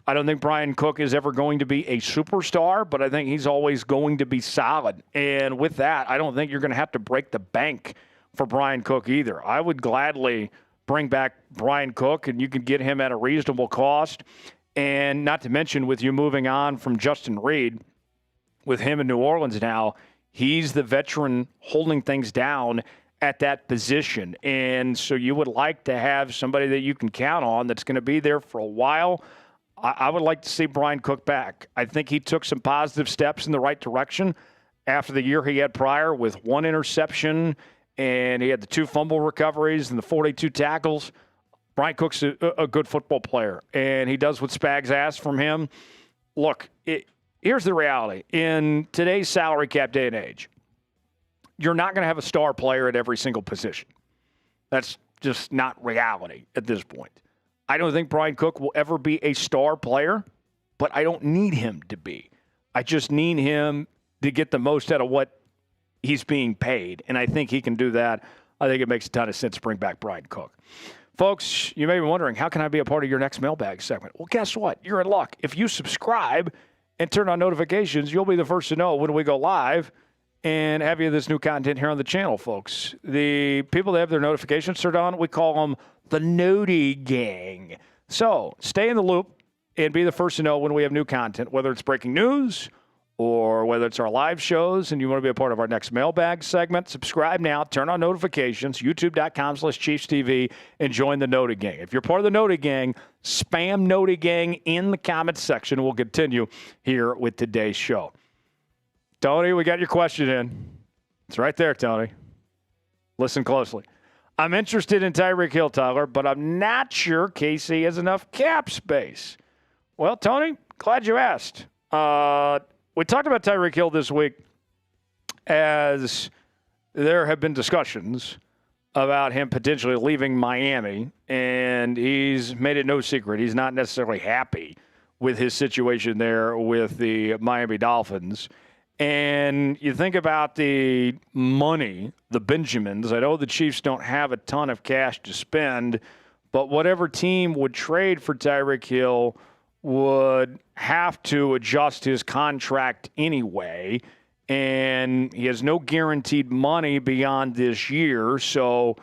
I don't think Brian Cook is ever going to be a superstar, but I think he's always going to be solid. And with that, I don't think you're going to have to break the bank for Brian Cook either. I would gladly bring back Brian Cook, and you can get him at a reasonable cost. And not to mention, with you moving on from Justin Reed, with him in New Orleans now, he's the veteran holding things down at that position. And so you would like to have somebody that you can count on that's going to be there for a while. I would like to see Brian Cook back. I think he took some positive steps in the right direction after the year he had prior with 1 interception, and he had the 2 fumble recoveries and the 42 tackles. Brian Cook's a good football player, and he does what Spags asked from him. Look, here's the reality. In today's salary cap day and age, you're not going to have a star player at every single position. That's just not reality at this point. I don't think Brian Cook will ever be a star player, but I don't need him to be. I just need him to get the most out of what he's being paid, and I think he can do that. I think it makes a ton of sense to bring back Brian Cook. Folks, you may be wondering, how can I be a part of your next mailbag segment? Well, guess what? You're in luck. If you subscribe and turn on notifications, you'll be the first to know when we go live and have you this new content here on the channel, folks. The people that have their notifications turned on, we call them the Noti Gang. So stay in the loop and be the first to know when we have new content, whether it's breaking news or whether it's our live shows and you want to be a part of our next mailbag segment. Subscribe now, turn on notifications, youtube.com/ChiefsTV, and join the Noti Gang. If you're part of the Noti Gang, spam Noti Gang in the comments section. We'll continue here with today's show. Tony, we got your question in. It's right there, Tony. Listen closely. I'm interested in Tyreek Hill, Tyler, but I'm not sure KC has enough cap space. Well, Tony, glad you asked. We talked about Tyreek Hill this week as there have been discussions about him potentially leaving Miami, and he's made it no secret. He's not necessarily happy with his situation there with the Miami Dolphins. And you think about the money, the Benjamins. I know the Chiefs don't have a ton of cash to spend, but whatever team would trade for Tyreek Hill would have to adjust his contract anyway. And he has no guaranteed money beyond this year. So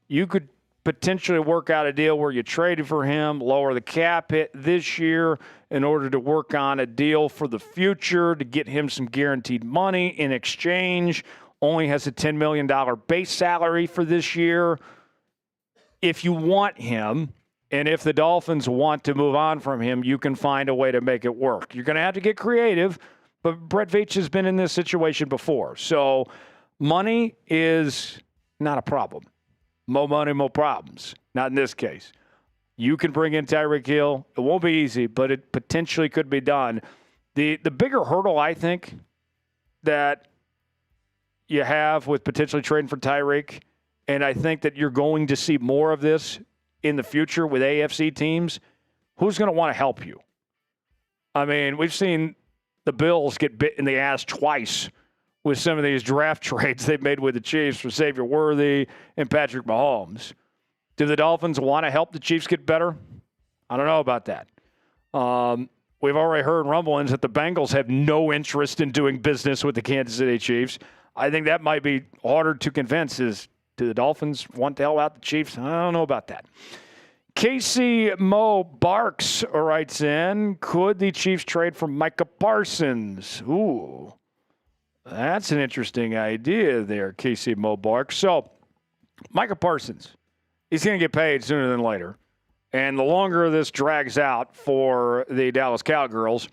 you could potentially work out a deal where you traded for him, lower the cap hit this year in order to work on a deal for the future to get him some guaranteed money in exchange. Only has a $10 million base salary for this year. If you want him, and if the Dolphins want to move on from him, you can find a way to make it work. You're going to have to get creative, but Brett Veach has been in this situation before. So money is not a problem. More money, more problems. Not in this case. You can bring in Tyreek Hill. It won't be easy, but it potentially could be done. The bigger hurdle, I think, that you have with potentially trading for Tyreek, and I think that you're going to see more of this in the future with AFC teams, who's going to want to help you? I mean, we've seen the Bills get bit in the ass twice with some of these draft trades they've made with the Chiefs for Xavier Worthy and Patrick Mahomes. Do the Dolphins want to help the Chiefs get better? I don't know about that. We've already heard rumblings that the Bengals have no interest in doing business with the Kansas City Chiefs. I think that might be harder to convince. Do the Dolphins want to help out the Chiefs? I don't know about that. Casey Mo Barks writes in, could the Chiefs trade for Micah Parsons? Ooh, that's an interesting idea there, Casey Mo Barks. So, Micah Parsons, he's going to get paid sooner than later. And the longer this drags out for the Dallas Cowgirls,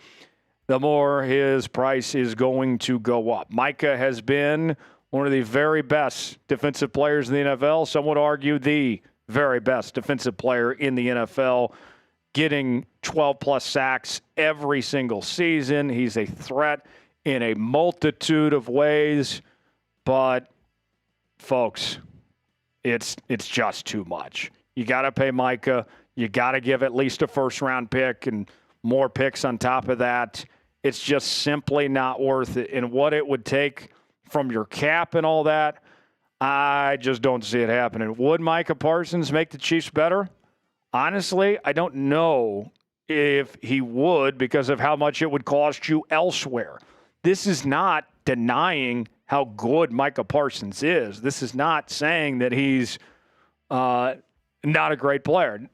the more his price is going to go up. Micah has been one of the very best defensive players in the NFL. Some would argue the very best defensive player in the NFL getting 12-plus sacks every single season. He's a threat in a multitude of ways. But, folks, it's just too much. You got to pay Micah. You got to give at least a first-round pick and more picks on top of that. It's just simply not worth it. And what it would take from your cap and all that, I just don't see it happening. Would Micah Parsons make the Chiefs better? Honestly, I don't know if he would because of how much it would cost you elsewhere. This is not denying how good Micah Parsons is. This is not saying that he's not a great player.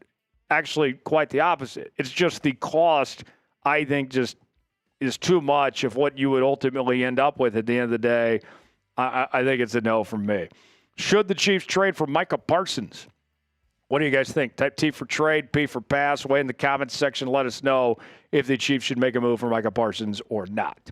Actually, quite the opposite. It's just the cost, I think, just is too much of what you would ultimately end up with at the end of the day. I think it's a no from me. Should the Chiefs trade for Micah Parsons? What do you guys think? Type T for trade, P for pass. Weigh in the comments section. Let us know if the Chiefs should make a move for Micah Parsons or not.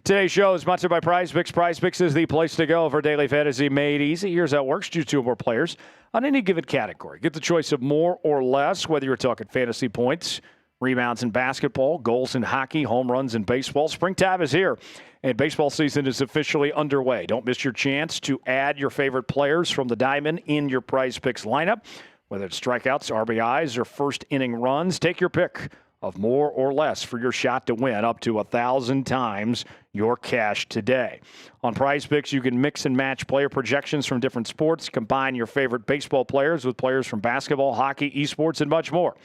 Today's show is sponsored by PrizePicks. PrizePicks is the place to go for daily fantasy made easy. Here's how it works. Choose 2 or more players on any given category. Get the choice of more or less, whether you're talking fantasy points, rebounds in basketball, goals in hockey, home runs in baseball. Springtime is here, and baseball season is officially underway. Don't miss your chance to add your favorite players from the diamond in your PrizePicks lineup. Whether it's strikeouts, RBIs, or first-inning runs, take your pick of more or less for your shot to win up to 1,000 times your cash today. On PrizePicks, you can mix and match player projections from different sports, combine your favorite baseball players with players from basketball, hockey, esports, and much more.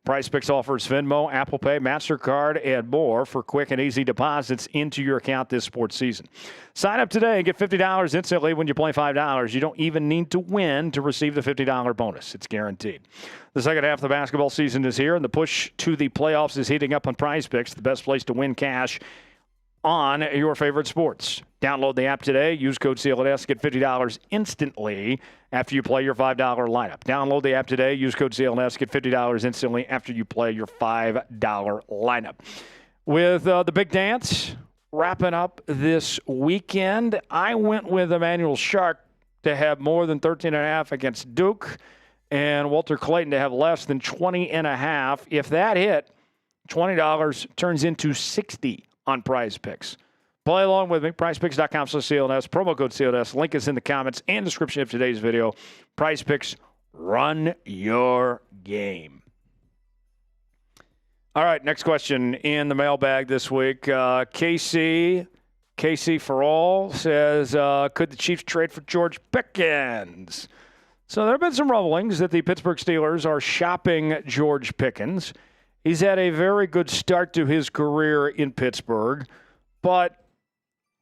PrizePicks offers Venmo, Apple Pay, MasterCard, and more for quick and easy deposits into your account this sports season. Sign up today and get $50 instantly when you play $5. You don't even need to win to receive the $50 bonus. It's guaranteed. The second half of the basketball season is here, and the push to the playoffs is heating up on PrizePicks, the best place to win cash on your favorite sports. Download the app today. Use code CLNS. Get $50 instantly after you play your $5 lineup. Download the app today. Use code CLNS. Get $50 instantly after you play your $5 lineup. With the big dance wrapping up this weekend, I went with Emmanuel Shark to have more than 13.5 against Duke and Walter Clayton to have less than 20.5. If that hit, $20 turns into $60 on PrizePicks. Play along with me. PrizePicks.com/CLNS. Promo code CLNS. Link is in the comments and description of today's video. PrizePicks, run your game. All right, next question in the mailbag this week. Casey for all says, could the Chiefs trade for George Pickens? So there have been some rumblings that the Pittsburgh Steelers are shopping George Pickens. He's had a very good start to his career in Pittsburgh, but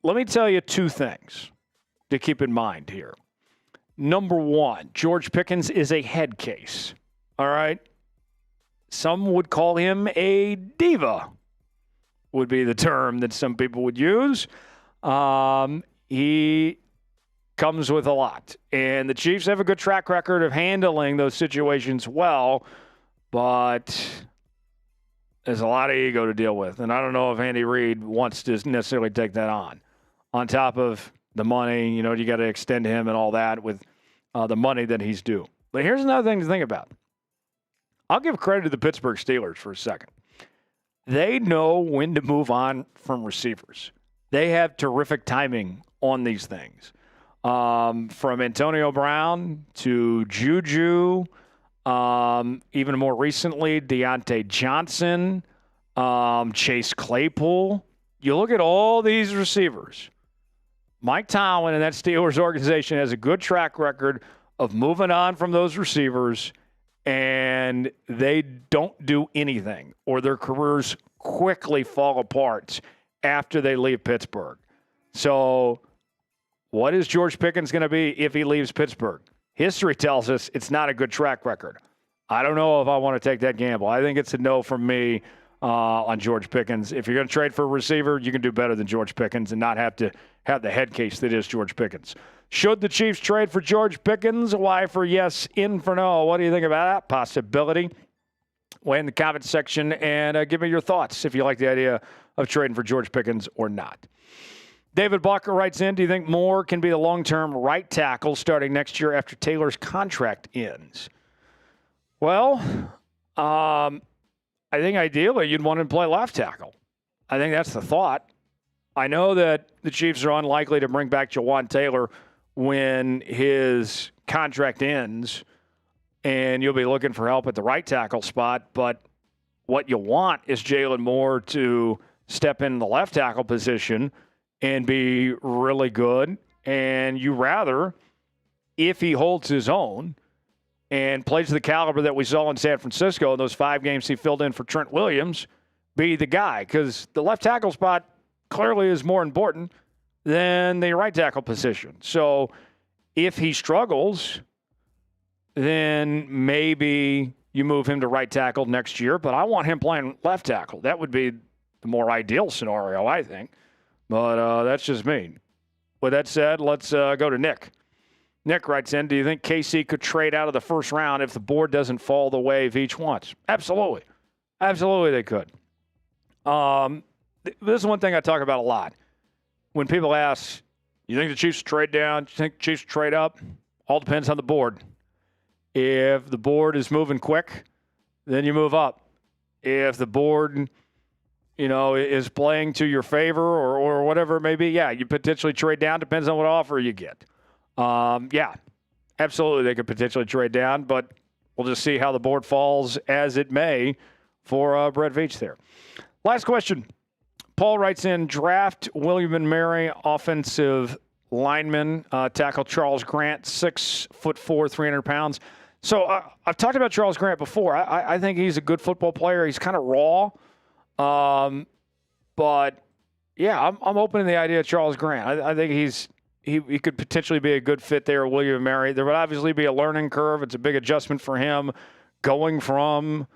let me tell you 2 things to keep in mind here. Number 1, George Pickens is a head case, all right? Some would call him a diva, would be the term that some people would use. He comes with a lot, and the Chiefs have a good track record of handling those situations well, but there's a lot of ego to deal with, and I don't know if Andy Reid wants to necessarily take that on. On top of the money, you got to extend him and all that with the money that he's due. But here's another thing to think about. I'll give credit to the Pittsburgh Steelers for a second. They know when to move on from receivers. They have terrific timing on these things. From Antonio Brown to Juju, even more recently, Deontay Johnson, Chase Claypool. You look at all these receivers. Mike Tomlin and that Steelers organization has a good track record of moving on from those receivers, and they don't do anything, or their careers quickly fall apart after they leave Pittsburgh. So what is George Pickens going to be if he leaves Pittsburgh? History tells us it's not a good track record. I don't know if I want to take that gamble. I think it's a no from me on George Pickens. If you're going to trade for a receiver, you can do better than George Pickens and not have to have the head case that is George Pickens. Should the Chiefs trade for George Pickens? Y for yes, in for no. What do you think about that possibility? Weigh in the comments section and give me your thoughts if you like the idea of trading for George Pickens or not. David Blocker writes in, do you think Moore can be the long-term right tackle starting next year after Taylor's contract ends? Well, I think ideally you'd want him to play left tackle. I think that's the thought. I know that the Chiefs are unlikely to bring back Jawan Taylor when his contract ends, and you'll be looking for help at the right tackle spot. But what you want is Jalen Moore to step in the left tackle position and be really good. And you rather, if he holds his own and plays the caliber that we saw in San Francisco in those 5 games he filled in for Trent Williams, be the guy. Because the left tackle spot clearly is more important than the right tackle position. So if he struggles, then maybe you move him to right tackle next year. But I want him playing left tackle. That would be the more ideal scenario, I think. But that's just me. With that said, let's go to Nick. Nick writes in, do you think KC could trade out of the first round if the board doesn't fall the way Veach wants? Absolutely. Absolutely they could. This is one thing I talk about a lot. When people ask, you think the Chiefs trade down? Do you think the Chiefs trade up? All depends on the board. If the board is moving quick, then you move up. If the board, is playing to your favor or whatever it may be, yeah, you potentially trade down. Depends on what offer you get. Yeah, absolutely they could potentially trade down, but we'll just see how the board falls as it may for Brett Veach there. Last question. Paul writes in, draft William & Mary, offensive lineman, tackle Charles Grant, 6'4", 300 pounds. So I've talked about Charles Grant before. I think he's a good football player. He's kind of raw. But, yeah, I'm open to the idea of Charles Grant. I think he could potentially be a good fit there at William & Mary. There would obviously be a learning curve. It's a big adjustment for him going from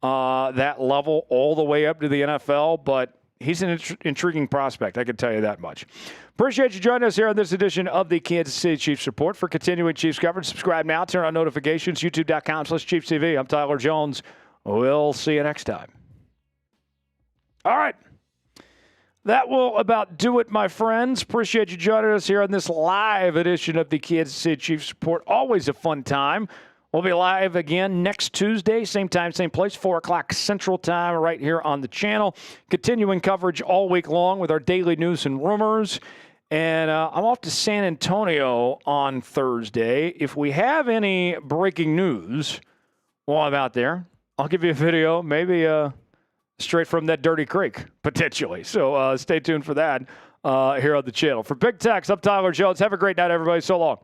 that level all the way up to the NFL, but he's an intriguing prospect, I can tell you that much. Appreciate you joining us here on this edition of the Kansas City Chiefs Report. For continuing Chiefs coverage, subscribe now, turn on notifications, youtube.com/ChiefsTV. I'm Tyler Jones. We'll see you next time. All right. That will about do it, my friends. Appreciate you joining us here on this live edition of the Kansas City Chiefs Report. Always a fun time. We'll be live again next Tuesday, same time, same place, 4 o'clock Central Time, right here on the channel. Continuing coverage all week long with our daily news and rumors. And I'm off to San Antonio on Thursday. If we have any breaking news while I'm out there, I'll give you a video, maybe straight from that dirty creek, potentially. So stay tuned for that here on the channel. For Big Tex, I'm Tyler Jones. Have a great night, everybody. So long.